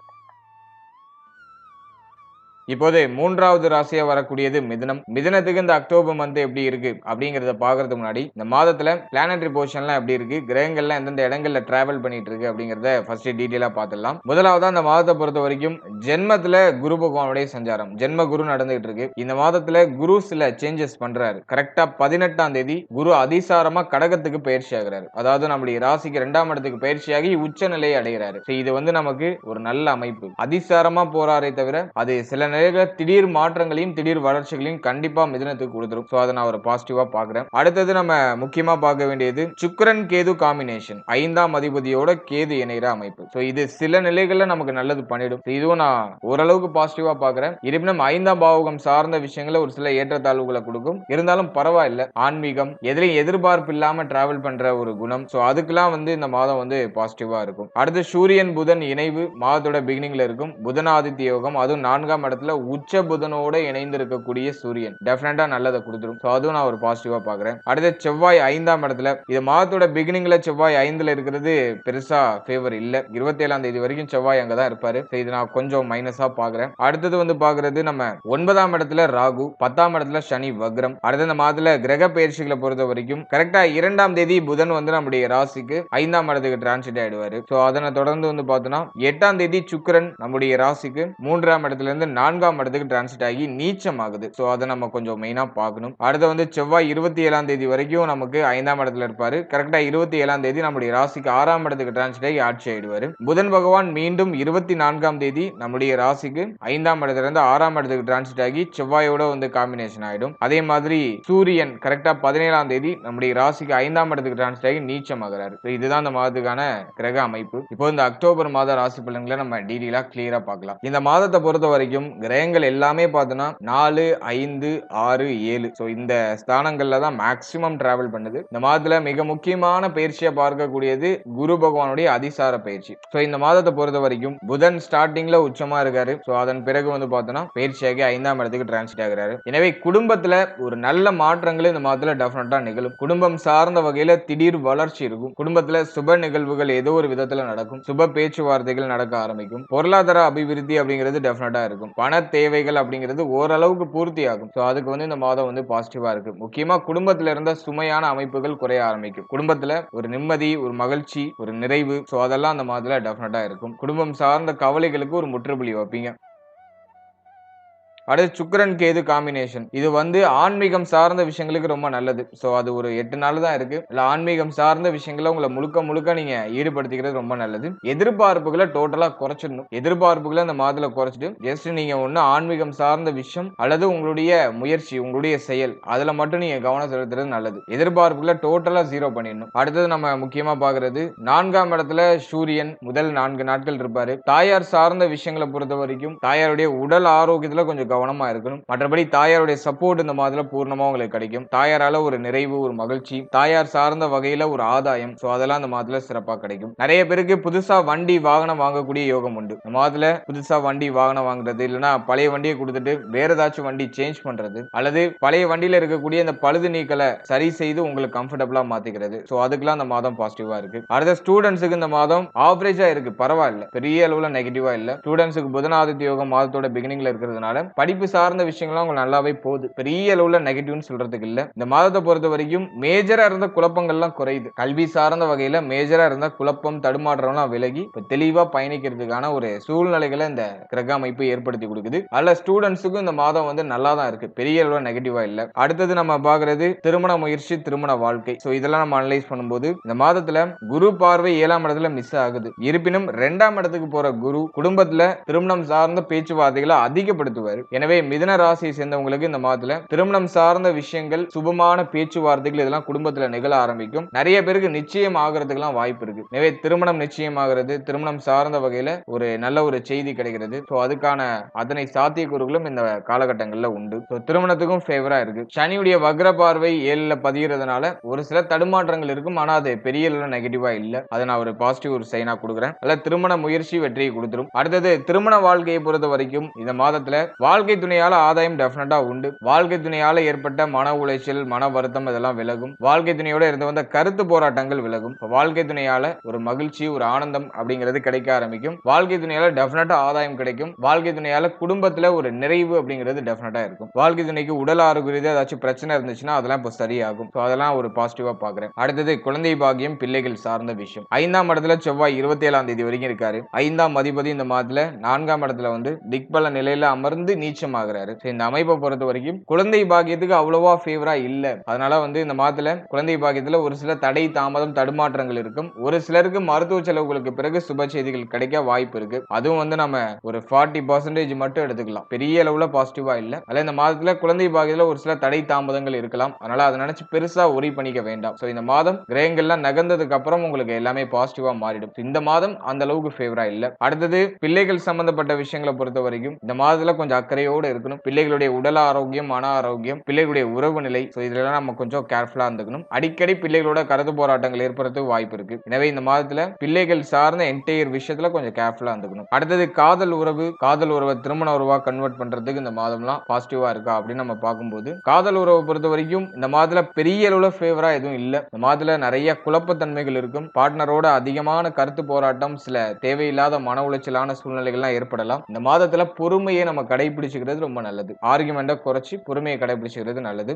இப்போது 3வது ராசியா வரக்கூடியது மிதுனம். மிதுனத்துக்கு இந்த அக்டோபர் மந்த் எப்படி இருக்கு அப்படிங்கறத பாக்குறதுக்கு முன்னாடி இந்த மாதத்துல பிளானட்டரி பொசிஷன்லாம் எப்படி இருக்கு, கிரகங்கள்லாம் எந்தெந்த இடங்கள்ல டிராவல் பண்ணிட்டு இருக்கு அப்படிங்கறத ஃபர்ஸ்ட் டீடைலா பார்த்துடலாம். முதலாவதா இந்த மாதத்தை பொறுத்த வரைக்கும் ஜென்மத்துல குரு பகவானுடைய சஞ்சாரம், ஜென்ம குரு நடந்துகிட்டு இருக்கு. இந்த மாதத்துல குரு சில சேஞ்சஸ் பண்றாரு. கரெக்டா 18ஆம் தேதி குரு அதிசாரமா கடகத்துக்கு பயிற்சி ஆகிறாரு. அதாவது நம்முடைய ராசிக்கு 2ஆம் இடத்துக்கு பயிற்சியாகி உச்ச நிலையை அடைகிறாரு. இது வந்து நமக்கு ஒரு நல்ல அமைப்பு. அதிசாரமா போறாரே தவிர அது சில திடீர் மாற்றங்களையும் திடீர் வளர்ச்சிகளையும் கண்டிப்பா மிதுனத்துக்கு கொடுத்துரும். சோ அதை நான் ஒரு பாசிட்டிவா பாக்குறேன். அடுத்தது நம்ம முக்கியமா பார்க்க வேண்டியது சுக்கிரன் கேது காம்பினேஷன். 5ஆம் அதிபதியோட கேது இணைகிற அமைப்பு. சோ இது சில நிலைகள்ல நமக்கு நல்லது பண்ணிடும். இதுவும் நான் ஓரளவுக்கு பாசிட்டிவா பாக்குறேன். இருப்பினும் 5ஆம் பாவகம் சார்ந்த விஷயங்கள ஒரு சில ஏற்றத்தாழ்வுகளை கொடுக்கும். இருந்தாலும் பரவாயில்ல. ஆன்மீகம் எதிலையும் எதிர்பார்ப்பு இல்லாம டிராவல் பண்ற ஒரு குணம். சோ அதுக்கெல்லாம் வந்து இந்த மாதம் வந்து பாசிட்டிவா இருக்கும். அடுத்து சூரியன் புதன் இணைவு மாதத்தோட பிகினிங்ல இருக்கும். புதனாதித்ய யோகம், அதுவும் 4ஆம் இடத்துல உச்ச புதனோட இணைந்து இருக்கக்கூடிய சூரியன் டெஃபினட்டா நல்லதை கொடுத்துரும். சோ அதுவும் நான் ஒரு பாசிட்டிவா பாக்குறேன். அடுத்து செவ்வாய் 5ஆம் இடத்துல, இது மாதத்தோட பிகினிங்ல செவ்வாய் 5ல இருக்கிறது பெருசா ஃபேவர் இல்ல. 27ஆம் தேதி வரைக்கும் செவ்வாய் அங்கதான் இருப்பாரு. இது நான் கொஞ்சம் மைனஸா பாக்குறேன். அடுத்தது வந்து பாக்குறது நம்ம 9ஆம் இடத்துல ராகு, 10ஆம் இடத்துல சனி வக்ரம். அடுத்த இந்த மாதத்துல கிரக பயிற்சிகளை பொறுத்த வரைக்கும் கரெக்டா 2ஆம் தேதி புதன் வந்து நம்முடைய ராசிக்கு 5ஆம் இடத்துக்கு டிரான்சிட் ஆயிடுவாரு. சோ அதனை தொடர்ந்து வந்து பார்த்தோம்னா 8ஆம் தேதி சுக்கிரன் நம்முடைய ராசிக்கு 3ஆம் இடத்துல இருந்து 4ஆம் இடத்துக்கு டிரான்சிட் ஆகி நீச்சம் ஆகுது. சோ அதை நம்ம கொஞ்சம் மெயினா பார்க்கணும். அடுத்து வந்து செவ்வாய் 27ஆம் தேதி வரைக்கும் நமக்கு 5ஆம் இடத்துல இருப்பாரு. கரெக்டா 27ஆம் தேதி நம்முடைய ராசிக்கு 6ஆம் இடத்துக்கு டிரான்சிட் ஆகி ஆட்சி ஆயிடுவாரு. புதன் பகவான் மீண்டும் 24ஆம் தேதி நம்முடைய ராசிக்கு 5ஆம் இடத்துல இருந்து 6ஆம் இடத்துக்கு டிரான்சிட் ஆகி செவ்வாயோட வந்து காம்பினேஷன் ஆயிடும். அதே மாதிரி சூரியன் கரெக்டா 17ஆம் தேதி நம்முடைய ராசிக்கு 5ஆம் இடத்துக்கு டிரான்சிட் ஆகி நீச்சம் ஆகிறாரு. இதுதான் இந்த மாதத்துக்கான கிரக அமைப்பு. இப்போ இந்த அக்டோபர் மாத ராசி பலன்களை நம்ம டீடைலா கிளியரா பார்க்கலாம். இந்த மாதத்தை பொறுத்த வரைக்கும் கிரகங்கள் எல்லாமே பார்த்தோம்னா 4, 5, 6, 7 சோ இந்த ஸ்தானங்கள்ல தான் மேக்ஸிமம் டிராவல் பண்ணுது. இந்த மாதத்துல மிக முக்கியமான பயிற்சியா பார்க்கக்கூடியது குரு பகவானுடைய அதிசார பயிற்சி. சோ இந்த மாதத்தை பொறுத்த வரைக்கும் புதன் ஸ்டார்டிங்ல உச்சமா இருக்காரு. சோ அதன் பிறகு வந்து பார்த்தோம்னா பயிற்சியாகி 5ஆம் இடத்துக்கு டிரான்சிட் ஆகிறாரு. எனவே குடும்பத்துல ஒரு நல்ல மாற்றங்கள் இந்த மாதத்துல டெஃபினட்டா நிகழும். குடும்பம் சார்ந்த வகையில திடீர் வளர்ச்சி இருக்கும். குடும்பத்துல சுப நிகழ்வுகள் ஏதோ ஒரு விதத்துல நடக்கும். சுப பேச்சுவார்த்தைகள் நடக்க ஆரம்பிக்கும். பொருளாதார அபிவிருத்தி அப்படிங்கிறது டெஃபினட்டா இருக்கும். பண தேவைகள் அப்படிங்கிறது ஓரளவுக்கு பூர்த்தி ஆகும். சோ அதுக்கு வந்து இந்த மாதம் வந்து பாசிட்டிவா இருக்கு. முக்கியமா குடும்பத்துல இருந்த சுமையான அமைப்புகள் குறைய ஆரம்பிக்கும். குடும்பத்துல ஒரு நிம்மதி, ஒரு மகிழ்ச்சி, ஒரு நிறைவு சோ அதெல்லாம் அந்த மாதத்துல டெஃபினட்டா இருக்கும். குடும்பம் சார்ந்த கவலைகளுக்கு ஒரு முற்றுப்புள்ளி வைப்பீங்க. அடுத்து சுக்கிரன் கேது காம்பினேஷன். இது வந்து ஆன்மீகம் சார்ந்த விஷயங்களுக்கு ரொம்ப நல்லது. சோ அது ஒரு 8 நாள் தான் இருக்கு. இல்ல ஆன்மீகம் சார்ந்த விஷயங்கள உங்களை முழுக்க நீங்க ஈடுபடுத்திக்கிறது ரொம்ப நல்லது. எதிர்பார்ப்புகளை டோட்டலா குறைச்சிடணும். எதிர்பார்ப்புகளை இந்த மாதத்துல குறைச்சிட்டு ஜஸ்ட் நீங்க ஒண்ணு ஆன்மீகம் சார்ந்த விஷயம் அல்லது உங்களுடைய முயற்சி, உங்களுடைய செயல் அதுல மட்டும் நீங்க கவனம் செலுத்துறது நல்லது. எதிர்பார்ப்புகளை டோட்டலா ஜீரோ பண்ணிடணும். அடுத்தது நம்ம முக்கியமா பாக்குறது 4ஆம் இடத்துல சூரியன் முதல் 4 நாட்கள் இருப்பாரு. தாயார் சார்ந்த விஷயங்களை பொறுத்த வரைக்கும் தாயாருடைய உடல் ஆரோக்கியத்துல கொஞ்சம் கவனமா இருக்கணும். மற்றபடி தாயாருடைய சப்போர்ட் இந்த மாதத்துல பூர்ணமா உங்களுக்கு கிடைக்கும். தாயாரால ஒரு நிறைவு, ஒரு மகிழ்ச்சி, தாயார் சார்ந்த வகையில ஒரு ஆதாயம் சோ அதெல்லாம் இந்த மாதத்துல சிறப்பா கிடைக்கும். நிறைய பேருக்கு புதுசா வண்டி வாகனம் வாங்கக்கூடிய யோகம் உண்டு. இந்த மாதத்துல புதுசா வண்டி வாகனம் வாங்குறது இல்லனா பழைய வண்டியை கொடுத்துட்டு வேற ஏதாச்சும் வண்டி சேஞ்ச் பண்றது அல்லது பழைய வண்டியில இருக்கக்கூடிய இந்த பழுது நீக்கலை சரி செய்து உங்களுக்கு கம்ஃபர்டபிளா மாத்திக்கிறது சோ அதுக்கெல்லாம் இந்த மாதம் பாசிட்டிவா இருக்கு. அடுத்த ஸ்டூடெண்ட்ஸுக்கு இந்த மாதம் ஆவரேஜா இருக்கு, பரவாயில்ல, பெரிய அளவுல நெகட்டிவா இல்ல. ஸ்டூடெண்ட்ஸுக்கு புதனாதித்ய யோகம் மாதத்தோட பிகினிங்ல இருக்கிறதுனால படிப்பு சார்ந்த விஷயங்கள்லாம் உங்களுக்கு நல்லாவே போகுது. பெரிய அளவுல நெகட்டிவ்னு சொல்றதுக்கு இல்ல. இந்த மாதத்தை பொறுத்த வரைக்கும் மேஜரா இருந்த குழப்பங்கள்லாம் குறையுது. கல்வி சார்ந்த வகையில மேஜரா இருந்த குழப்பம் தடுமாற்றம்லாம் விலகி இப்ப தெளிவா பயணிக்கிறதுக்கான ஒரு சூழ்நிலைகளை இந்த கிரக அமைப்பு ஏற்படுத்தி கொடுக்குது. அதுல ஸ்டூடெண்ட்ஸுக்கும் இந்த மாதம் வந்து நல்லா தான் இருக்கு, பெரிய அளவுல நெகட்டிவா இல்ல. அடுத்தது நம்ம பாக்குறது திருமண முயற்சி, திருமண வாழ்க்கை. சோ இதெல்லாம் நம்ம அனலைஸ் பண்ணும்போது இந்த மாதத்துல குரு பார்வை 7ஆம் இடத்துல மிஸ் ஆகுது. இருப்பினும் 2ஆம் இடத்துக்கு போற குரு குடும்பத்துல திருமணம் சார்ந்த பேச்சுவார்த்தைகளை அதிகப்படுத்துவார். எனவே மிதுன ராசியை சேர்ந்தவங்களுக்கு இந்த மாதத்துல திருமணம் சார்ந்த விஷயங்கள், சுபமான பேச்சுவார்த்தைகள் இதெல்லாம் குடும்பத்துல நிகழ ஆரம்பிக்கும். நிறைய பேருக்கு நிச்சயம் ஆகிறதுக்கு வாய்ப்பு இருக்கு. எனவே திருமணம் நிச்சயம் ஆகிறது, திருமணம் சார்ந்த வகையில ஒரு நல்ல ஒரு செய்தி கிடைக்கிறது. சோ அதுக்கான அத்தனை சாத்தியக்கூறுகளும் இந்த காலகட்டங்கள்ல உண்டு. சோ திருமணத்துக்கும் ஃபேவரா இருக்கு. சனியுடைய வக்ர பார்வை 7ல பதிகிறதுனால ஒரு சில தடுமாற்றங்கள் இருக்கும். ஆனா அது பெரிய அளவுல நெகட்டிவா இல்ல. அதை நான் ஒரு பாசிட்டிவ் ஒரு சைனா கொடுக்குறேன். அல்ல திருமண முயற்சி வெற்றியை கொடுத்துரும். அடுத்தது திருமண வாழ்க்கையை பொறுத்த வரைக்கும் இந்த மாதத்துல வாழ்க்கை துணையால ஆதாயம் டெஃபினட்டா உண்டு. வாழ்க்கை துணையால ஏற்பட்ட மன உளைச்சல், மன வருத்தம் இதெல்லாம் விலகும். வாழ்க்கை துணையோட இருந்து வந்த கருத்து போராட்டங்கள் விலகும். வாழ்க்கை துணையால ஒரு மகிழ்ச்சி, ஒரு ஆனந்தம் அப்படிங்கிறது கிடைக்க ஆரம்பிக்கும். வாழ்க்கை துணையால டெஃபினட்டா ஆதாயம் கிடைக்கும். வாழ்க்கை துணையால குடும்பத்துல ஒரு நிறைவு அப்படிங்கிறது டெஃபினட்டா இருக்கும். வாழ்க்கை துணைக்கு உடல் ஆரோக்கியத்தில் ஏதாச்சும் பிரச்சனை இருந்துச்சுன்னா அதெல்லாம் இப்போ சரியாகும். அதெல்லாம் ஒரு பாசிட்டிவா பாக்குறேன். அடுத்தது குழந்தை பாக்கியம், பிள்ளைகள் சார்ந்த விஷயம். 5ஆம் இடத்துல செவ்வாய் 27ஆம் தேதி வரைக்கும் இருக்காரு. 5ஆம் அதிபதி இந்த மாதத்துல 4ஆம் இடத்துல வந்து திக்பல நிலையில அமர்ந்து நீச்சமாகிறாரு. இந்த அமைப்பை பொறுத்த வரைக்கும் குழந்தை பாக்கியத்துக்கு அவ்வளவா ஃபேவரா இல்ல. அதனால வந்து இந்த மாதத்துல குழந்தை பாக்கியத்துல ஒரு சில தடை, தாமதம், தடுமாற்றங்கள் இருக்கும். ஒரு சிலருக்கு மருத்துவ செலவுகளுக்கு பிறகு சுப செய்திகள் கிடைக்க வாய்ப்பு இருக்கு. அதுவும் வந்து நம்ம ஒரு 40% மட்டும் எடுத்துக்கலாம். பெரிய அளவுல பாசிட்டிவா இல்ல. அதனால இந்த மாதத்துல குழந்தை பாக்கியத்துல ஒரு சில தடை, தாமதங்கள் இருக்கலாம். அதனால அதை நினைச்சு பெருசா ஒரி பண்ணிக்க வேண்டாம். சோ இந்த மாதம் கிரகங்கள்லாம் நகர்ந்ததுக்கு அப்புறம் உங்களுக்கு எல்லாமே பாசிட்டிவா மாறிடும். இந்த மாதம் அந்த அளவுக்கு ஃபேவரா இல்ல. அடுத்தது பிள்ளைகள் சம்பந்தப்பட்ட விஷயங்களை பொறுத்த வரைக்கும் இந்த மாதத்துல கொஞ்சம் அக்கறையோடு இருக்கணும். பிள்ளைகளுடைய உடல் ஆரோக்கியம், மன ஆரோக்கியம், பிள்ளைகளுடைய உறவு நிலை இதெல்லாம் நம்ம கொஞ்சம் கேர்ஃபுல்லா இருந்துக்கணும். அடிக்கடி பிள்ளைகளோட கருத்து போராட்டங்கள் ஏற்படுறதுக்கு வாய்ப்பு இருக்கு. எனவே இந்த மாதத்துல பிள்ளைகள் சார்ந்த என்டையர் விஷயத்துல கொஞ்சம் கேர்ஃபுல்லா இருந்துக்கணும். அடுத்தது காதல் உறவு, காதல் உறவை திருமண உறவா கன்வெர்ட் பண்றதுக்கு இந்த மாதம்லாம் பாசிட்டிவா இருக்கா அப்படின்னு நம்ம பார்க்கும்போது காதல் உறவை பொறுத்த வரைக்கும் இந்த மாதத்துல பெரிய அளவுல ஃபேவரா எதுவும் இல்ல. இந்த மாதத்துல நிறைய குழப்பத்தன்மைகள் இருக்கும். பார்ட்னரோட அதிகமான கருத்து போராட்டம், சில தேவையில்லாத மன உளைச்சலான சூழ்நிலைகள்லாம் ஏற்படலாம். இந்த மாதத்துல பொறுமையை நம்ம கடைபிடிச்சுக்கிறது ரொம்ப நல்லது. ஆர்குமெண்ட்டை குறைச்சி பொறுமையை கடைபிடிச்சுக்கிறது நல்லது.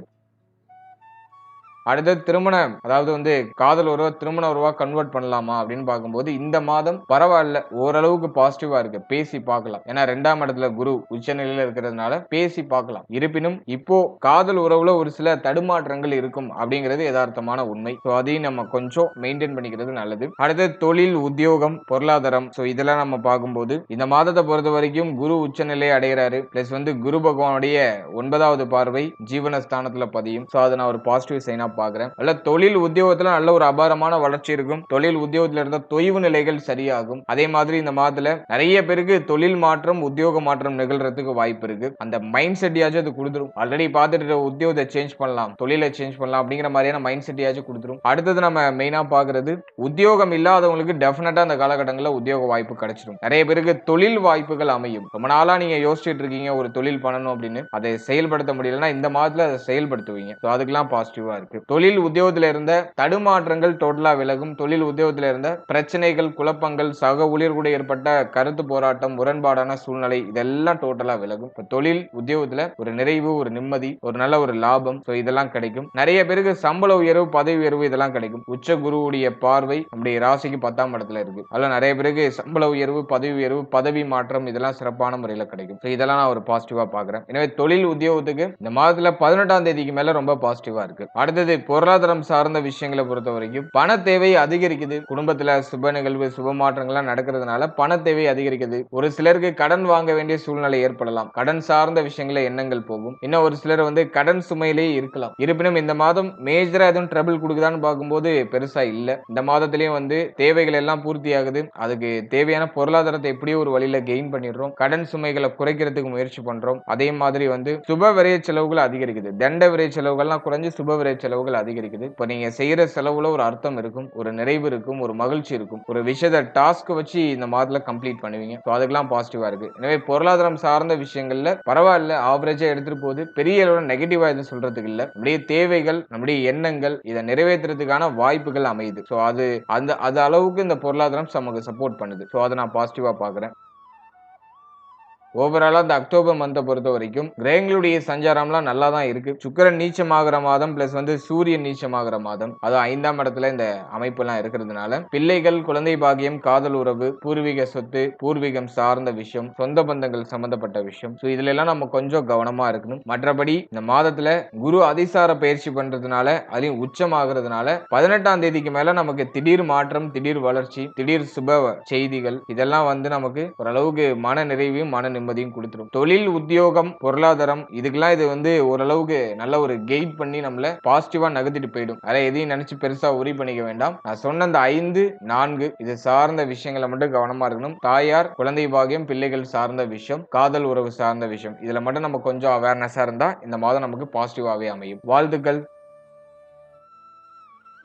அடுத்து திருமணம், அதாவது வந்து காதல் உறவை திருமண உறவா கன்வெர்ட் பண்ணலாமா அப்படின்னு பார்க்கும்போது இந்த மாதம் பரவாயில்ல, ஓரளவுக்கு பாசிட்டிவா இருக்கு. பேசி பார்க்கலாம். ஏன்னா 2ஆம் இடத்துல குரு உச்சநிலையில இருக்கிறதுனால பேசி பார்க்கலாம். இருப்பினும் இப்போ காதல் உறவுல ஒரு சில தடுமாற்றங்கள் இருக்கும் அப்படிங்கிறது யதார்த்தமான உண்மை. அதையும் நம்ம கொஞ்சம் மெயின்டைன் பண்ணிக்கிறது நல்லது. அடுத்து தொழில், உத்தியோகம், பொருளாதாரம் இதெல்லாம் நம்ம பார்க்கும்போது இந்த மாதத்தை பொறுத்த வரைக்கும் குரு உச்சநிலை அடைகிறாரு. பிளஸ் வந்து குரு பகவானுடைய 9வது பார்வை ஜீவனஸ்தானத்துல பதியும். அதை நான் ஒரு பாசிட்டிவ் சைனா பாக்குறேன். நல்ல தொழில் உத்தியோகத்துல நல்ல ஒரு அபாரமான வளர்ச்சி இருக்கும். தொழில் உத்தியோகத்துல இருந்த தொய்வு நிலைகள் சரியாகும். அதே மாதிரி இந்த மாதத்துல நிறைய பேருக்கு தொழில் மாற்றம் உத்தியோக மாற்றம் நிகழ்றதுக்கு வாய்ப்பு இருக்கு. அந்த மைண்ட் செட் யாச்சும் அது கொடுத்துரும். ஆல்ரெடி பார்த்துட்டு உத்தியோகத்தை சேஞ்ச் பண்ணலாம், தொழிலை சேஞ்ச் பண்ணலாம் அப்படிங்கிற மாதிரியான மைண்ட் செட் யாச்சும் கொடுத்துரும். அடுத்தது நம்ம மெயினா பாக்குறது உத்தியோகம் இல்லாதவங்களுக்கு டெஃபினட்டா அந்த காலகட்டங்களில் உத்தியோக வாய்ப்பு கிடைச்சிடும். நிறைய பேருக்கு தொழில் வாய்ப்புகள் அமையும். ரொம்ப நாளா நீங்க யோசிச்சுட்டு இருக்கீங்க ஒரு தொழில் பண்ணணும் அப்படின்னு, அதை செயல்படுத்த முடியலன்னா இந்த மாதத்துல அதை செயல்படுத்துவீங்க. அதுக்கெல்லாம் பாசிட்டிவா இருக்கு. தொழில் உத்தியோகத்துல இருந்த தடுமாற்றங்கள் டோட்டலா விலகும். தொழில் உத்தியோகத்துல இருந்த பிரச்சனைகள், குழப்பங்கள், சக ஊழியர் கூட ஏற்பட்ட கருத்து போராட்டம், முரண்பாடான சூழ்நிலை இதெல்லாம் டோட்டலா விலகும். தொழில் உத்தியோகத்துல ஒரு நிறைவு, ஒரு நிம்மதி, ஒரு நல்ல ஒரு லாபம் இதெல்லாம் கிடைக்கும். நிறைய பேருக்கு சம்பள உயர்வு, பதவி உயர்வு இதெல்லாம் கிடைக்கும். உச்ச குருவுடைய பார்வை நம்முடைய ராசிக்கு 10ஆம் இடத்துல இருக்கு. அதுல நிறைய பேருக்கு சம்பள உயர்வு, பதவி உயர்வு, பதவி மாற்றம் இதெல்லாம் சிறப்பான முறையில் கிடைக்கும். இதெல்லாம் நான் ஒரு பாசிட்டிவா பாக்குறேன். எனவே தொழில் உத்தியோகத்துக்கு இந்த மாதத்துல 18ஆம் தேதிக்கு மேல ரொம்ப பாசிட்டிவா இருக்கு. அடுத்தது பொருளாதாரம் சார்ந்த விஷயங்களை பொறுத்த வரைக்கும் பண தேவை அதிகரிக்குது. குடும்பத்துல சுப நிகழ்வு, சுப மாற்றங்கள்லாம் நடக்கிறதுனால பண தேவை அதிகரிக்குது. ஒரு சிலருக்கு கடன் வாங்க வேண்டிய சூழ்நிலை ஏற்படலாம். கடன் சார்ந்த விஷயங்கள எண்ணங்கள் போகும். இன்னும் ஒரு சிலர் கடன் சுமையிலேயே இருக்கலாம். இருப்பினும் இந்த மாதம் மேஜரா எதுவும் ட்ரபிள் கொடுக்குதான்னு பார்க்கும்போது பெருசா இல்ல. இந்த மாதத்திலயும் தேவைகள் எல்லாம் பூர்த்தி ஆகுது. அதுக்கு தேவையான பொருளாதாரத்தை எப்படியோ ஒரு வழியில கெயின் பண்ணிடுறோம். கடன் சுமைகளை குறைக்கிறதுக்கு முயற்சி பண்றோம். அதே மாதிரி சுப விரைய செலவுகள் அதிகரிக்குது. தண்ட விரைய செலவுகள்லாம் குறைஞ்சு சுப விரைய செலவுகள் அதிகரிக்குது. இப்ப நீங்க செய்யற செலவுல ஒரு அர்த்தம் இருக்கும், ஒரு நிறைவு இருக்கும், ஒரு மகிழ்ச்சி இருக்கும். ஒரு விஷயத்தை டாஸ்க் வச்சு இந்த மாதத்துல கம்ப்ளீட் பண்ணுவீங்க. அதுக்கெல்லாம் பாசிட்டிவா இருக்கு. எனவே பொருளாதாரம் சார்ந்த விஷயங்கள்ல பரவாயில்ல, ஆவரேஜா எடுத்துட்டு போகுது. பெரிய அளவுல நெகட்டிவா எதுவும் சொல்றதுக்கு இல்ல. நம்முடைய தேவைகள், நம்முடைய எண்ணங்கள் இதை நிறைவேற்றுறதுக்கான வாய்ப்புகள் அமையுது. அது அளவுக்கு இந்த பொருளாதாரம் நமக்கு சப்போர்ட் பண்ணுது. அதை நான் பாசிட்டிவா பாக்குறேன். ஓவராலா இந்த அக்டோபர் மந்தை பொறுத்த வரைக்கும் கிரகங்களுடைய சஞ்சாரம்லாம் நல்லா தான் இருக்கு. சுக்கிரன் நீச்சமாகிற மாதம் பிளஸ் சூரியன் நீச்சமாகிற மாதம், அது 5ஆம் இடத்துல இந்த அமைப்பு எல்லாம் இருக்கிறதுனால பிள்ளைகள், குழந்தை பாக்கியம், காதல் உறவு, பூர்வீக சொத்து, பூர்வீகம் சார்ந்த விஷயம், சொந்த பந்தங்கள் சம்பந்தப்பட்ட விஷயம், இதுல எல்லாம் நம்ம கொஞ்சம் கவனமா இருக்கணும். மற்றபடி இந்த மாதத்துல குரு அதிசார பயிற்சி பண்றதுனால, அதையும் உச்சமாகிறதுனால 18ஆம் தேதிக்கு மேல நமக்கு திடீர் மாற்றம், திடீர் வளர்ச்சி, திடீர் சுப செய்திகள் இதெல்லாம் நமக்கு ஓரளவுக்கு மன நிறைவையும் மன நிம்மதியும் கொடுத்துரும். தொழில், உத்தியோகம், பொருளாதாரம் இதுக்கெல்லாம் இது ஓரளவுக்கு நல்ல ஒரு கைட் பண்ணி நம்மள பாசிட்டிவா நகர்த்திட்டு போயிடும். அதை எதையும் நினைச்சு பெருசா உரி பண்ணிக்க வேண்டாம். நான் சொன்ன அந்த 5, 4 இது சார்ந்த விஷயங்களை மட்டும் கவனமா இருக்கணும். தாயார், குழந்தை பாகியம், பிள்ளைகள் சார்ந்த விஷயம், காதல் உறவு சார்ந்த விஷயம், இதுல மட்டும் நம்ம கொஞ்சம் அவேர்னஸா இருந்தா இந்த மாதம் நமக்கு பாசிட்டிவாவே அமையும். வாழ்த்துக்கள்.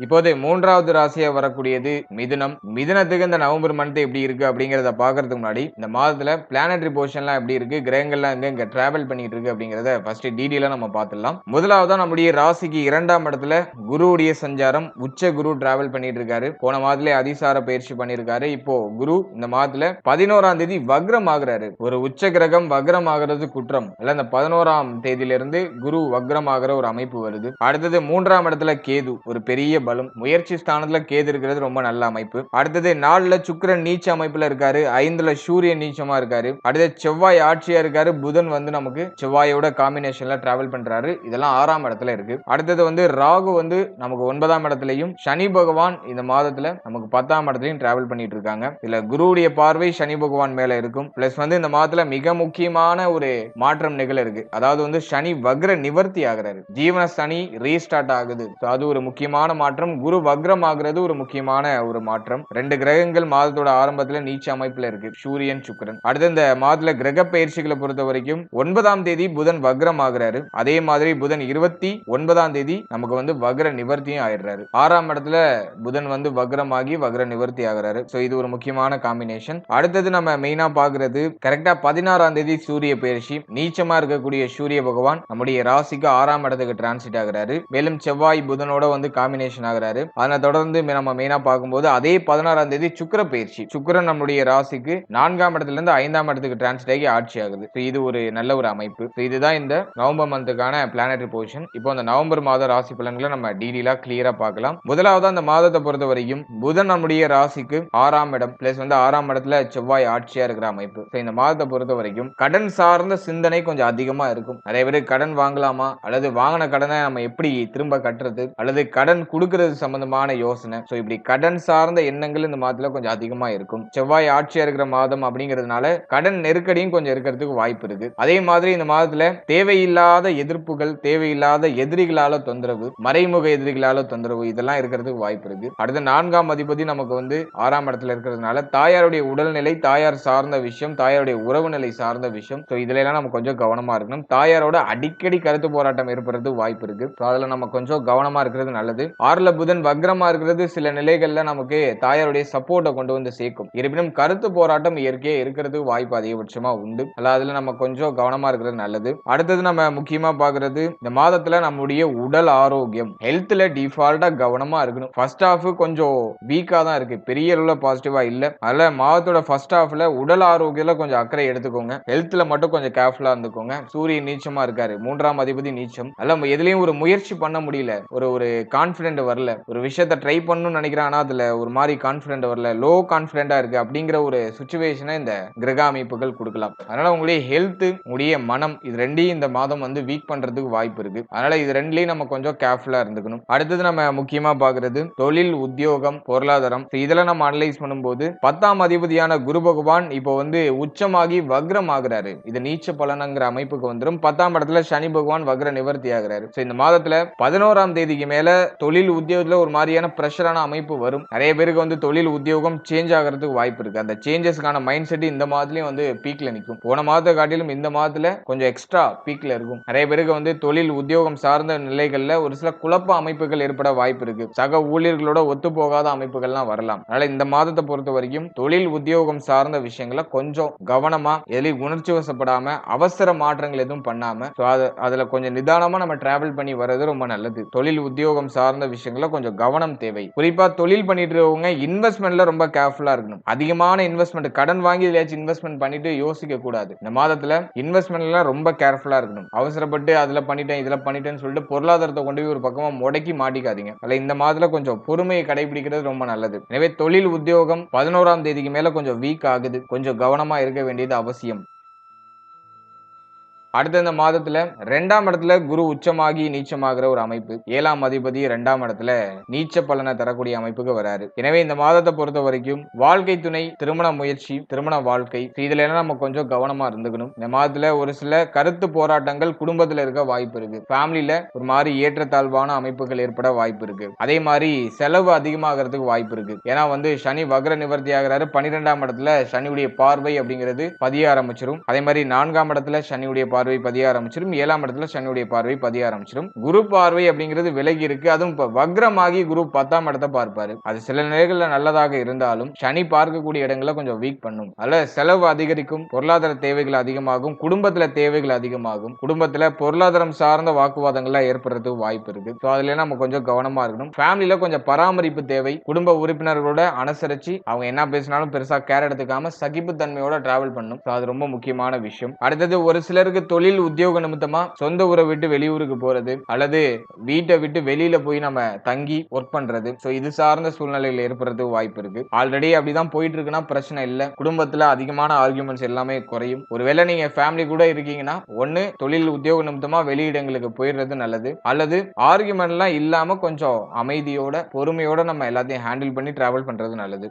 இப்போது 3வது ராசியா வரக்கூடியது மிதுனம். மிதுனத்துக்கு இந்த நவம்பர் மந்த் எப்படி இருக்கு அப்படிங்கறத பாக்குறதுக்கு முன்னாடி இந்த மாதத்துல பிளானட்டரி பொசிஷன்லாம் எப்படி இருக்கு, கிரகங்கள்லாம் எங்க டிராவல் பண்ணிட்டு இருக்கு அப்படிங்கறத ஃபர்ஸ்ட் டீடைலா நம்ம பார்த்துடலாம். முதலாவதா நம்முடைய ராசிக்கு 2ஆம் இடத்துல குருவுடைய சஞ்சாரம், உச்ச குரு டிராவல் பண்ணிட்டு இருக்காரு. போன மாதத்துல அதிசார பயிற்சி பண்ணிருக்காரு. இப்போ குரு இந்த மாதத்துல 11ஆம் தேதி வக்ரம் ஆகுறாரு. ஒரு உச்ச கிரகம் வக்ரம் ஆகிறது குற்றம் இல்ல. இந்த 11ஆம் தேதியிலிருந்து குரு வக்ரம் ஆகிற ஒரு அமைப்பு வருது. அடுத்தது 3ஆம் இடத்துல கேது, ஒரு பெரிய பலம். முயற்சி ஸ்தானத்துல கேது இருக்கிறது ரொம்ப நல்ல அமைப்பு. அடுத்தது 4ல சுக்கிரன் நீச்ச அமைப்புல இருக்காரு. 5ல சூரியன் நீச்சமா இருக்காரு. அடுத்து செவ்வாய் ஆட்சியா இருக்காரு. புதன் நமக்கு செவ்வாயோட காம்பினேஷன்ல டிராவல் பண்றாரு. இதெல்லாம் 6ஆம் இடத்துல இருக்கு. அடுத்தது ராகு நமக்கு 9ஆம் இடத்துலயும், சனி பகவான் இந்த மாதத்துல நமக்கு 10ஆம் இடத்துலயும் டிராவல் பண்ணிட்டு இருக்காங்க. இதுல குருவுடைய பார்வை சனி பகவான் மேல இருக்கும். பிளஸ் இந்த மாதத்துல மிக முக்கியமான ஒரு மாற்றம் நிகழ இருக்கு. அதாவது சனி வக்ர நிவர்த்தி ஆகிறாரு. ஜீவன சனி ரீஸ்டார்ட் ஆகுது. அது ஒரு முக்கியமான மாற்றம். குரு வக்ரம் ஆகிறது ஒரு முக்கியமான ஒரு மாற்றம். 2 கிரகங்கள் மாதத்தோட ஆரம்பத்துல நீச்ச அமைப்புல இருக்கு, சூரியன், சுக்கிரன். அடுத்து இந்த மாதத்துல கிரக பயிற்சிகளை பொறுத்த வரைக்கும் 9ஆம் தேதி புதன் வக்ரம் ஆகிறாரு. அதே மாதிரி புதன் 29ஆம் தேதி நமக்கு வக்ர நிவர்த்தியும் ஆயிடுறாரு. 6ஆம் இடத்துல புதன் வக்ரம் ஆகி வக்ர நிவர்த்தி ஆகிறாரு. இது ஒரு முக்கியமான காம்பினேஷன். அடுத்தது நம்ம மெயினா பாக்குறது கரெக்டா 16ஆம் தேதி சூரிய பயிற்சி. நீச்சமா இருக்கக்கூடிய சூரிய பகவான் நம்முடைய ராசிக்கு 6ஆம் இடத்துக்கு டிரான்சிட் ஆகிறாரு. மேலும் செவ்வாய் புதனோட காம்பினேஷன் ஆகிறாரு. அதனை தொடர்ந்து நம்ம மெயினா பார்க்கும்போது அதே 16ஆம் தேதி சுக்கிர பயிற்சி. சுக்கிரன் நம்முடைய ராசிக்கு 4ஆம் இடத்துல இருந்து 5ஆம் இடத்துக்கு டிரான்சிட் ஆகி ஆட்சி ஆகுது. இது ஒரு நல்ல ஒரு அமைப்பு. இதுதான் இந்த நவம்பர் மந்த்துக்கான பிளானட்டரி பொசிஷன். இப்போ இந்த நவம்பர் மாத ராசி பலன்களை நம்ம டீடைலா கிளியரா பார்க்கலாம். முதலாவது அந்த மாதத்தை பொறுத்த வரைக்கும் புதன் நம்முடைய ராசிக்கு 6ஆம் இடம் பிளஸ் 6ஆம் இடத்துல செவ்வாய் ஆட்சியா இருக்கிற அமைப்பு. இந்த மாதத்தை பொறுத்த வரைக்கும் கடன் சார்ந்த சிந்தனை கொஞ்சம் அதிகமா இருக்கும். நிறைய பேர் கடன் வாங்கலாமா அல்லது வாங்கின கடனை நம்ம எப்படி திரும்ப கட்டுறது அல்லது கடன் கொடுக்க கொடுக்கறது சம்பந்தமான யோசனை. சோ இப்படி கடன் சார்ந்த எண்ணங்கள் இந்த மாதத்துல கொஞ்சம் அதிகமா இருக்கும். செவ்வாய் ஆட்சியா இருக்கிற மாதம் அப்படிங்கிறதுனால கடன் நெருக்கடியும் கொஞ்சம் இருக்கிறதுக்கு வாய்ப்பு இருக்கு. அதே மாதிரி இந்த மாதத்துல தேவையில்லாத எதிர்ப்புகள், தேவையில்லாத எதிரிகளால தொந்தரவு, மறைமுக எதிரிகளால தொந்தரவு இதெல்லாம் இருக்கிறதுக்கு வாய்ப்பு இருக்கு. அடுத்து 4ஆம் அதிபதி நமக்கு வந்து 6ஆம் இடத்துல இருக்கிறதுனால தாயாருடைய உடல்நிலை, தாயார் சார்ந்த விஷயம், தாயாருடைய உறவு நிலை சார்ந்த விஷயம். சோ இதுல எல்லாம் நம்ம கொஞ்சம் கவனமா இருக்கணும். தாயாரோட அடிக்கடி கருத்து போராட்டம் ஏற்படுறதுக்கு வாய்ப்பு இருக்கு. அதுல நம்ம கொஞ்சம் கவனமா இருக்கிறது நல்லது. 6ல புதன் வக்ரமா இருக்கிறது சில நிலைகள்ல நமக்கு தாயாருடைய சப்போர்ட்டை கொண்டு வந்து சேர்க்கும். இருப்பினும் கருத்து போராட்டம் இயற்கையா இருக்கிறதுக்கு வாய்ப்பு அதிகபட்சமா உண்டு. அதுல நம்ம கொஞ்சம் கவனமா இருக்கிறது நல்லது. அடுத்தது நம்ம முக்கியமா பாக்குறது இந்த மாதத்துல நம்முடைய உடல் ஆரோக்கியம், ஹெல்த்ல டிஃபால்ட்டா கவனமா இருக்கணும். ஃபர்ஸ்ட் ஹாஃப் கொஞ்சம் வீக்கா தான் இருக்கு, பெரிய அளவுல பாசிட்டிவா இல்ல. அதனால மாதத்தோட ஃபர்ஸ்ட் ஹாஃப்ல உடல் ஆரோக்கியத்துல கொஞ்சம் அக்கறை எடுத்துக்கோங்க. ஹெல்த்ல மட்டும் கொஞ்சம் கேர்ஃபுல்லா இருந்துக்கோங்க. சூரியன் நீச்சமா இருக்காரு, 3ஆம் அதிபதி நீச்சம். அதெல்லாம் எதுலயும் ஒரு முயற்சி பண்ண முடியல, ஒரு கான்பிடென்ட் வரல, ஒரு விஷயத்தை ட்ரை பண்ணணும்னு நினைக்கிறேன், ஆனா அதுல ஒரு மாதிரி கான்பிடென்ட் வரல, லோ கான்பிடென்டா இருக்கு அப்படிங்கிற ஒரு சிச்சுவேஷனை இந்த கிரக அமைப்புகள் கொடுக்கலாம். அதனால உங்களுடைய ஹெல்த், உங்களுடைய மனம் இது ரெண்டையும் இந்த மாதம் வந்து வீக் பண்றதுக்கு வாய்ப்பு இருக்கு. அதனால இது ரெண்டுலயும் நம்ம கொஞ்சம் கேர்ஃபுல்லா இருந்துக்கணும். அடுத்தது நம்ம முக்கியமா பாக்குறது தொழில், உத்தியோகம், பொருளாதாரம். இதெல்லாம் நம்ம அனலைஸ் பண்ணும்போது 10ஆம் அதிபதியான குரு பகவான் இப்போ வந்து உச்சமாகி வக்ரம் ஆகுறாரு. இது நீச்ச பலனங்கிற அமைப்புக்கு வந்துடும். 10ஆம் இடத்துல சனி பகவான் வக்ர நிவர்த்தி ஆகுறாரு. இந்த மாதத்துல 11ஆம் தேதிக்கு மேல தொழில் உத்தியோகத்துல ஒரு மாதிரியான பிரஷரான அமைப்பு வரும். நிறைய பேருக்கு வந்து தொழில் உத்தியோகம் சேஞ்ச் ஆகிறதுக்கு வாய்ப்பு இருக்கு. அந்த சேஞ்சஸ்க்கான மைண்ட் செட் இந்த மாதத்துலயும் வந்து பீக்ல நிற்கும். போன மாதத்தை காட்டிலும் இந்த மாதத்துல கொஞ்சம் எக்ஸ்ட்ரா பீக்ல இருக்கும். நிறைய பேருக்கு வந்து தொழில் உத்தியோகம் சார்ந்த நிலைகள்ல ஒரு சில குழப்ப அமைப்புகள் ஏற்பட வாய்ப்பு இருக்கு. சக ஊழியர்களோட ஒத்து போகாத அமைப்புகள்லாம் வரலாம். அதனால இந்த மாதத்தை பொறுத்த வரைக்கும் தொழில் உத்தியோகம் சார்ந்த விஷயங்களை கொஞ்சம் கவனமா, எதிலும் உணர்ச்சி வசப்படாம, அவசர மாற்றங்கள் எதுவும் பண்ணாம அதுல கொஞ்சம் நிதானமா நம்ம டிராவல் பண்ணி வர்றது ரொம்ப நல்லது. தொழில் உத்தியோகம் சார்ந்த விஷயங்கள கொஞ்சம் கவனம் தேவை. குறிப்பா தொழில் பண்ணிட்டு இருக்கவங்க இன்வெஸ்ட்மெண்ட்ல ரொம்ப கேர்ஃபுல்லா இருக்கணும். அதிகமான இன்வெஸ்ட்மெண்ட் கடன் வாங்கி எதையாச்சும் இன்வெஸ்ட்மெண்ட் பண்ணிட்டு யோசிக்க கூடாது. இந்த மாதத்துல இன்வெஸ்ட்மெண்ட்ல ரொம்ப கேர்ஃபுல்லா இருக்கணும். அவசரப்பட்டு அதுல பண்ணிட்டேன் இதுல பண்ணிட்டேன்னு சொல்லிட்டு பொருளாதாரத்தை கொண்டு போய் ஒரு பக்கமா முடக்கி மாட்டிக்காதீங்க. அதுல இந்த மாதத்துல கொஞ்சம் பொறுமையை கடைபிடிக்கிறது ரொம்ப நல்லது. எனவே தொழில் உத்தியோகம் 11ஆம் தேதிக்கு மேல கொஞ்சம் வீக் ஆகுது. கொஞ்சம் கவனமா இருக்க வேண்டியது அவசியம். அடுத்த இந்த மாதத்துல 2ஆம் இடத்துல குரு உச்சமாகி நீச்சமாகிற ஒரு அமைப்பு. 7ஆம் அதிபதி 2ஆம் இடத்துல நீச்ச பலனை தரக்கூடிய அமைப்புக்கு வராரு. எனவே இந்த மாதத்தை பொறுத்த வரைக்கும் வாழ்க்கை துணை, திருமண முயற்சி, திருமண வாழ்க்கை இதுல எல்லாம் நம்ம கொஞ்சம் கவனமா இருந்துக்கணும். இந்த மாதத்துல ஒரு சில கருத்து போராட்டங்கள் குடும்பத்துல இருக்க வாய்ப்பு இருக்கு. ஃபேமிலில ஒரு மாதிரி ஏற்றத்தாழ்வான அமைப்புகள் ஏற்பட வாய்ப்பு இருக்கு. அதே மாதிரி செலவு அதிகமாகிறதுக்கு வாய்ப்பு இருக்கு. ஏன்னா வந்து சனி வக்ர நிவர்த்தி ஆகிறாரு. 12ஆம் இடத்துல சனியுடைய பார்வை அப்படிங்கிறது பதிய ஆரம்பிச்சிடும். அதே மாதிரி 4ஆம் இடத்துல சனியுடைய பார்வை பதிய ஆரம்பிச்சிடும். 7ஆம் இடத்துல சனியுடைய பார்வை பதிய ஆரம்பிச்சிடும். குரு பார்வை அப்படிங்கிறது விலகி இருக்கு. அதுவும் இப்ப வக்ரமாகி குரு 10ஆம் இடத்தை பார்ப்பாரு. அது சில நிலைகள்ல நல்லதாக இருந்தாலும் சனி பார்க்கக்கூடிய இடங்களை கொஞ்சம் வீக் பண்ணும். அதுல செலவு அதிகரிக்கும், பொருளாதார தேவைகள் அதிகமாகும், குடும்பத்துல தேவைகள் அதிகமாகும், குடும்பத்துல பொருளாதாரம் சார்ந்த வாக்குவாதங்கள்லாம் ஏற்படுறதுக்கு வாய்ப்பு இருக்கு. அதுல நம்ம கொஞ்சம் கவனமா இருக்கணும். ஃபேமிலில கொஞ்சம் பராமரிப்பு தேவை. குடும்ப உறுப்பினர்களோட அனுசரிச்சு அவங்க என்ன பேசினாலும் பெருசா கேர் எடுத்துக்காம சகிப்பு தன்மையோட டிராவல் பண்ணும். அது ரொம்ப முக்கியமான விஷயம். அடுத்தது ஒரு சிலருக்கு தொழில் உத்தியோக நிமித்தமா சொந்த ஊரை விட்டு வெளியூருக்கு போறது அல்லது வீட்டை விட்டு வெளியில போய் நம்ம தங்கி ஒர்க் பண்றது, இது சார்ந்த சூழ்நிலையில் ஏற்படுறதுக்கு வாய்ப்பு இருக்கு. ஆல்ரெடி அப்படிதான் போயிட்டு இருக்குன்னா பிரச்சனை இல்ல. குடும்பத்துல அதிகமான ஆர்குமெண்ட்ஸ் எல்லாமே குறையும். ஒருவேளை நீங்க ஃபேமிலி கூட இருக்கீங்கன்னா ஒண்ணு தொழில் உத்தியோக நிமித்தமா வெளியிடங்களுக்கு போயிடுறது நல்லது, அல்லது ஆர்குமெண்ட் எல்லாம் இல்லாம கொஞ்சம் அமைதியோட பொறுமையோட நம்ம எல்லாத்தையும் ஹேண்டில் பண்ணி டிராவல் பண்றது நல்லது.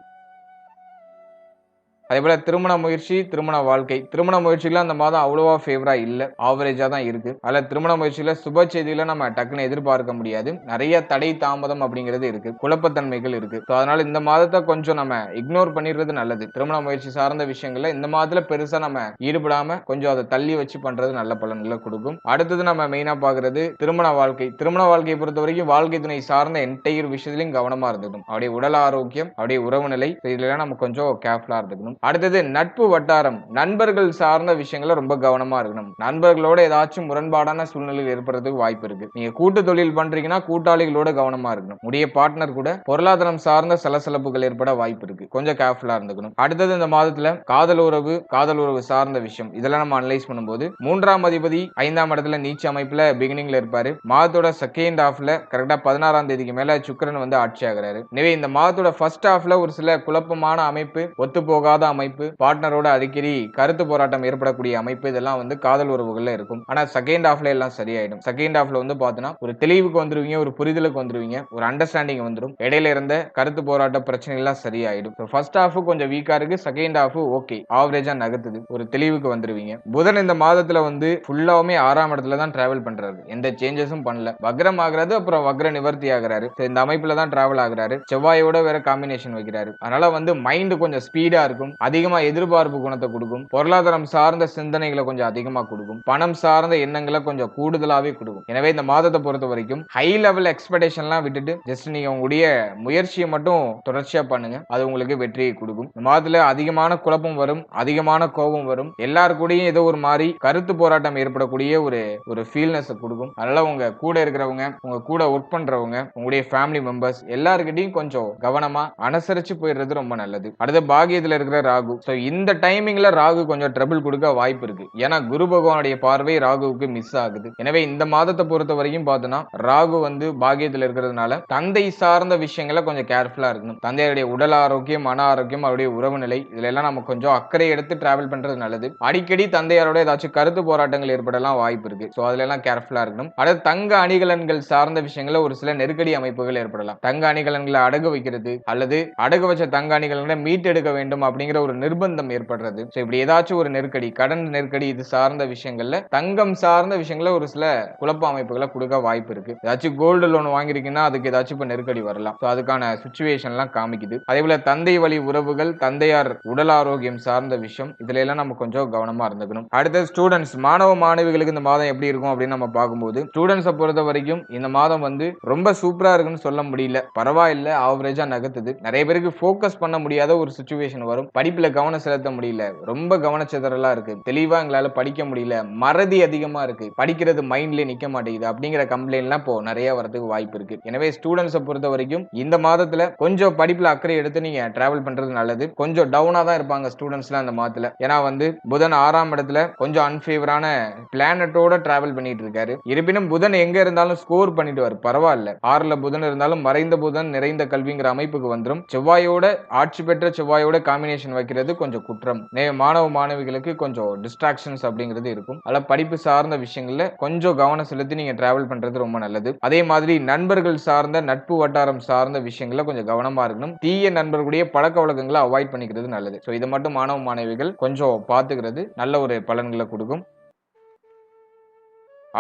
அதே போல திருமண முயற்சி, திருமண வாழ்க்கை, திருமண முயற்சிகள் அந்த மாதம் அவ்வளவா ஃபேவரா இல்ல, ஆவரேஜா தான் இருக்கு. அதுல திருமண முயற்சியில சுப செய்திகளை நம்ம டக்குன்னு எதிர்பார்க்க முடியாது. நிறைய தடை தாமதம் அப்படிங்கிறது இருக்கு, குழப்பத்தன்மைகள் இருக்கு. அதனால இந்த மாதத்தை கொஞ்சம் நம்ம இக்னோர் பண்ணிடுறது நல்லது. திருமண முயற்சி சார்ந்த விஷயங்கள்ல இந்த மாதத்துல பெருசா நம்ம ஈடுபடாம கொஞ்சம் அதை தள்ளி வச்சு பண்றது நல்ல பலன்களை கொடுக்கும். அடுத்தது நம்ம மெயினா பாக்குறது திருமண வாழ்க்கை. திருமண வாழ்க்கையை பொறுத்த வரைக்கும் வாழ்க்கை துணை சார்ந்த என்டையர் விஷயத்திலையும் கவனமா இருந்துக்கணும். அப்படியே உடல் ஆரோக்கியம், அப்படியே உறவு நிலை இதுல நம்ம கொஞ்சம் கேர்ஃபுல்லா இருந்துக்கணும். அடுத்தது நட்பு வட்டாரம், நண்பர்கள் சார்ந்த விஷயங்கள ரொம்ப கவனமா இருக்கணும். நண்பர்களோட ஏதாச்சும் முரண்பாடான சூழ்நிலையில் ஏற்படுறதுக்கு வாய்ப்பு இருக்கு. நீங்க கூட்டு தொழில் பண்றீங்கன்னா கூட்டாளிகளோட கவனமா இருக்கணும். உடைய பார்ட்னர் கூட பொருளாதாரம் சார்ந்த சலசலப்புகள் ஏற்பட வாய்ப்பு இருக்கு. கொஞ்சம் கேர்ஃபுல்லா இருந்துக்கணும். அடுத்தது இந்த மாதத்துல காதல் உறவு சார்ந்த விஷயம் இதெல்லாம் நம்ம அனலைஸ் பண்ணும்போது 3ஆம் அதிபதி 5ஆம் இடத்துல நீச்ச அமைப்புல பிகினிங்ல இருப்பாரு. மாதத்தோட செகண்ட் ஹாஃப்ல கரெக்டா 16ஆம் தேதிக்கு மேல சுக்கிரன் வந்து ஆட்சி ஆகிறாரு. எனவே இந்த மாதத்தோட ஃபர்ஸ்ட் ஹாஃப்ல ஒரு சில குழப்பமான அமைப்பு, ஒத்து போகாத அமைப்பு, பார்ட்னரோட அடிக்கடி கருத்து போராட்டம் ஏற்படக்கூடிய அமைப்பு, இதெல்லாம் வந்து காதல் உறவுகள்ல இருக்கும். ஆனா செகண்ட் ஹாஃப்ல எல்லாம் சரியாயிடும். செகண்ட் ஹாஃப்ல வந்து பாத்தீங்கன்னா ஒரு தெளிவுக்கு வந்துருவீங்க, ஒரு புரிதலுக்கு வந்துருவீங்க, ஒரு அண்டர்ஸ்டாண்டிங் வந்துரும். இடையில இருந்த கருத்து போராட்ட பிரச்சனை எல்லாம் சரியாயிடும். ஃபர்ஸ்ட் ஹாஃப் கொஞ்சம் வீக்கா இருக்கு, செகண்ட் ஹாஃப் ஓகே ஆவரேஜா நகர்த்துது, ஒரு தெளிவுக்கு வந்துருவீங்க. புதன் இந்த மாதத்துல வந்து ஃபுல்லாவுமே 6ஆம் இடத்துல தான் டிராவல் பண்றாரு, எந்த சேஞ்சஸும் பண்ணல. வக்ரம் ஆகுறாரு, அப்புறம் வக்ர நிவர்த்தி ஆகுறாரு. இந்த அமைப்புல தான் டிராவல் ஆகுறாரு. செவ்வாயோட வேற காம்பினேஷன் வைக்கிறாரு. அதனால வந்து மைண்ட் கொஞ்சம் ஸ்பீடா இருக்கும், அதிகமா எதிர்பார்ப்பு குணத்தை கொடுக்கும், பொருளாதாரம் சார்ந்த சிந்தனைகளை கொஞ்சம் அதிகமா கொடுக்கும், பணம் சார்ந்த எண்ணங்களை கொஞ்சம் கூடுதலாவே கொடுக்கும். எனவே இந்த மாதத்தை பொறுத்த வரைக்கும் ஹை லெவல் எக்ஸ்பெக்டேஷன்லாம் விட்டுட்டு ஜஸ்ட் நீங்க உங்களுடைய முயற்சியை மட்டும் தொடர்ச்சியா பண்ணுங்க, அது உங்களுக்கு வெற்றியை கொடுக்கும். இந்த மாதத்துல அதிகமான குழப்பம் வரும், அதிகமான கோபம் வரும், எல்லாருக்கூடயும் ஏதோ ஒரு மாதிரி கருத்து போராட்டம் ஏற்படக்கூடிய ஒரு ஃபீல்னஸ் கொடுக்கும். அதனால உங்க கூட இருக்கிறவங்க, உங்க கூட ஒர்க் பண்றவங்க, உங்களுடைய ஃபேமிலி மெம்பர்ஸ் எல்லார்கிட்டையும் கொஞ்சம் கவனமா அனுசரிச்சு போயிடுறது ரொம்ப நல்லது. அடுத்து பாகியத்துல இருக்கிற ராகு. சோ இந்த டைமிங்ல ராகு கொஞ்சம் ட்ரபிள் கொடுக்க வாய்ப்பு இருக்கு. ஏன்னா குரு பகவானுடைய பார்வை ராகுவுக்கு மிஸ் ஆகுது. எனவே இந்த மாதத்தை பொறுத்த வரைக்கும் பார்த்தோம்னா ராகு வந்து பாகியத்துல இருக்கிறதுனால தந்தை சார்ந்த விஷயங்களை கொஞ்சம் கேர்ஃபுல்லா இருக்கணும். தந்தையுடைய உடல் ஆரோக்கியம், மன ஆரோக்கியம், அவருடைய உறவு நிலை, இதுல எல்லாம் நம்ம கொஞ்சம் அக்கறை எடுத்து டிராவல் பண்றது நல்லது. அடிக்கடி தந்தையாரோட ஏதாச்சும் கருத்து போராட்டங்கள் ஏற்படலாம் வாய்ப்பு இருக்கு. சோ அதுல எல்லாம் கேர்ஃபுல்லா இருக்கணும். அடுத்து தங்க அணிகலன்கள் சார்ந்த விஷயங்கள ஒரு சில நெருக்கடி அமைப்புகள் ஏற்படலாம். தங்க அணிகலன்களை அடகு வைக்கிறது அல்லது அடகு வச்ச தங்க அணிகலன்களை மீட்டெடுக்க வேண்டும் அப்படிங்கிற ஒரு நிர்பந்தம் ஏற்படுறது. சோ இப்படி ஏதாச்சும் ஒரு நெருக்கடி, கடன் நெருக்கடி, இது சார்ந்த விஷயங்கள்ல, தங்கம் சார்ந்த விஷயங்கள ஒரு சில குழப்ப அமைப்புகளை கொடுக்க வாய்ப்பு இருக்கு. ஏதாச்சும் கோல்டு லோன் வாங்கிருக்கீங்கன்னா அதுக்கு ஏதாச்சும் இப்ப நெருக்கடி வரலாம். சோ அதுக்கான சிச்சுவேஷன் எல்லாம் காமிக்குது. அதே போல தந்தை வழி உறவுகள், தந்தையார் உடல் ஆரோக்கியம் சார்ந்த விஷயம், இதுல எல்லாம் நம்ம கொஞ்சம் கவனமா இருந்துக்கணும். அடுத்து ஸ்டூடெண்ட்ஸ், மாணவ மாணவிகளுக்கு இந்த மாதம் எப்படி இருக்கும் அப்படின்னு நம்ம பார்க்கும்போது ஸ்டூடெண்ட்ஸை பொறுத்த வரைக்கும் இந்த மாதம் வந்து ரொம்ப சூப்பரா இருக்குன்னு சொல்ல முடியல, பரவாயில்ல, ஆவரேஜா நகர்த்துது. நிறைய பேருக்கு ஃபோக்கஸ் பண்ண முடியாத ஒரு சிச்சுவேஷன் வரும், படிப்புல கவனம் செலுத்த முடியல, ரொம்ப கவனச்சிதறலா இருக்கு, தெளிவா எங்களால படிக்க முடியல, மறதி அதிகமா இருக்கு, படிக்கிறது மைண்ட்ல நிக்க மாட்டேங்குது அப்படிங்கிற கம்ப்ளைண்ட்லாம் இப்போ நிறைய வரதுக்கு வாய்ப்பு இருக்கு. எனவே ஸ்டூடெண்ட்ஸை பொறுத்த வரைக்கும் இந்த மாதத்துல கொஞ்சம் படிப்புல அக்கறை எடுத்து நீங்க டிராவல் பண்றது நல்லது. கொஞ்சம் டவுனா தான் இருப்பாங்க ஸ்டூடெண்ட்ஸ்லாம் இந்த மாதத்துல. ஏன்னா வந்து புதன் 6ஆம் இடத்துல கொஞ்சம் அன்ஃபேவரான பிளானட்டோட டிராவல் பண்ணிட்டு இருக்காரு. இருப்பினும் புதன் எங்க இருந்தாலும் ஸ்கோர் பண்ணிட்டு வரும், பரவாயில்ல. 6ல புதன் இருந்தாலும் மறைந்த புதன் நிறைந்த கல்விங்கிற அமைப்புக்கு வந்துடும். செவ்வாயோட, ஆட்சி பெற்ற செவ்வாயோட காம்பினேஷன் வைக்கிறது கொஞ்சம் குற்றம். மாணவ மாணவிகளுக்கு கொஞ்சம் டிஸ்ட்ராக்ஷன்ஸ் அப்படிங்கிறது இருக்கும். அதனால படிப்பு சார்ந்த விஷயங்கள்ல கொஞ்சம் கவனம் செலுத்தி நீங்க டிராவல் பண்றது ரொம்ப நல்லது. அதே மாதிரி நண்பர்கள் சார்ந்த, நட்பு வட்டாரம் சார்ந்த விஷயங்கள்ல கொஞ்சம் கவனமா இருக்கணும். தீய நண்பர்களுடைய பழக்க வழக்கங்களை அவாய்ட் பண்ணிக்கிறது நல்லது. சோ இதை மட்டும் மாணவ மாணவிகள் கொஞ்சம் பாத்துக்கிறது நல்ல ஒரு பலன்களை கொடுக்கும்.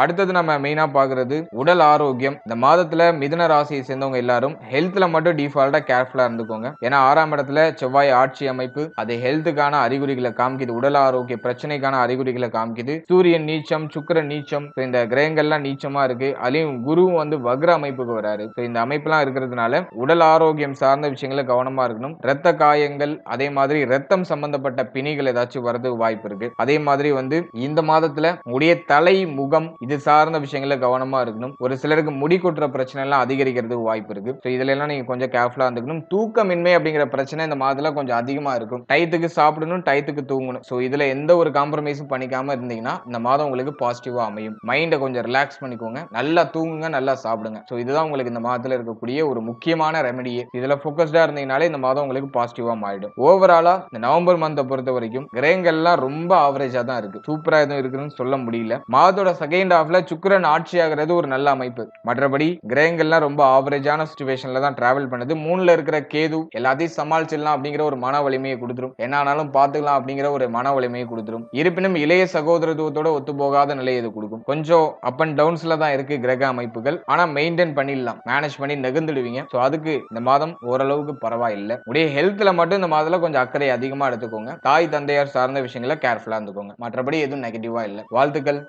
அடுத்தது நம்ம மெயினா பாக்குறது உடல் ஆரோக்கியம். இந்த மாதத்துல மிதுன ராசியை சேர்ந்தவங்க எல்லாரும் ஹெல்த்ல மட்டும் டிஃபால்ட்டா கேர்ஃபுல்லா இருந்துக்கோங்க. ஏன்னா 6ஆம் இடத்துல செவ்வாய் ஆட்சி அமைப்பு, அது ஹெல்த்துக்கான அறிகுறிகளை காமிக்குது, உடல் ஆரோக்கிய பிரச்சனைக்கான அறிகுறிகளை காமிக்குது. சூரியன் நீச்சம், சுக்கிரன் நீச்சம், இந்த கிரகங்கள்லாம் நீச்சமா இருக்கு. அதுலயும் குருவும் வந்து வக்ர அமைப்புக்கு வராரு. இந்த அமைப்புலாம் இருக்கிறதுனால உடல் ஆரோக்கியம் சார்ந்த விஷயங்களை கவனமா இருக்கணும். ரத்த காயங்கள், அதே மாதிரி ரத்தம் சம்பந்தப்பட்ட பிணிகள் ஏதாச்சும் வரதுக்கு வாய்ப்பு இருக்கு. அதே மாதிரி வந்து இந்த மாதத்துல உடைய தலை, முகம், இது சார்ந்த விஷயங்கள கவனமா இருக்கணும். ஒரு சிலருக்கு முடி கொட்டுற பிரச்சனை எல்லாம் அதிகரிக்கிறதுக்கு வாய்ப்பு இருக்கு. சோ இதுல எல்லாம் நீங்க கொஞ்சம் கேர்ஃபுல்லா இருந்துக்கணும். தூக்கமின்மை அப்படிங்கிற பிரச்சனை இந்த மாதத்துல கொஞ்சம் அதிகமா இருக்கும். டயத்துக்கு சாப்பிடணும், டயத்துக்கு தூங்கணும். சோ இதுல எந்த ஒரு காம்ப்ரமைஸும் பண்ணிக்காம இருந்தீங்கன்னா இந்த மாதம் உங்களுக்கு பாசிட்டிவா அமையும். மைண்டை கொஞ்சம் ரிலாக்ஸ் பண்ணிக்கோங்க, நல்லா தூங்குங்க, நல்லா சாப்பிடுங்க. சோ இதுதான் உங்களுக்கு இந்த மாதத்துல இருக்கக்கூடிய ஒரு முக்கியமான ரெமெடியே. இதுல போக்கஸ்டா இருந்தீங்கனாலே இந்த மாதம் உங்களுக்கு பாசிட்டிவா மாறிடும். ஓவராலா இந்த நவம்பர் மந்தை பொறுத்த வரைக்கும் கிரகங்கள்லாம் ரொம்ப ஆவரேஜா தான் இருக்கு, சூப்பரா எதுவும் இருக்குன்னு சொல்ல முடியல. மாதத்தோட செகண்ட் ஹாஃப்ல சுக்கிரன் ஆட்சி ஆகிறது ஒரு நல்ல அமைப்பு. மற்றபடி கிரகங்கள்லாம் ரொம்ப ஆவரேஜான சிச்சுவேஷன்ல தான் டிராவல் பண்ணுது. 3ல இருக்கிற கேது எல்லாத்தையும் சமாளிச்சிடலாம் அப்படிங்கிற ஒரு மன வலிமையை கொடுத்துரும், என்ன ஆனாலும் பாத்துக்கலாம் அப்படிங்கிற ஒரு மன வலிமையை கொடுத்துரும். இருப்பினும் இளைய சகோதரத்துவத்தோட ஒத்து போகாத நிலையை இது கொடுக்கும். கொஞ்சம் அப் அண்ட் டவுன்ஸ்ல தான் இருக்கு கிரக அமைப்புகள், ஆனா மெயின்டைன் பண்ணிடலாம், மேனேஜ் பண்ணி நெகுந்துடுவீங்க. சோ அதுக்கு இந்த மாதம் ஓரளவுக்கு பரவாயில்லை. உடைய ஹெல்த்ல மட்டும் இந்த மாதத்துல கொஞ்சம் அக்கறை அதிகமா எடுத்துக்கோங்க. தாய் தந்தையார் சார்ந்த விஷயங்களை கேர்ஃபுல்லா இருந்துக்கோங்க. மற்றபடி எதுவும் நெகட்டிவா இல்லை. வாழ்த்துக்கள்.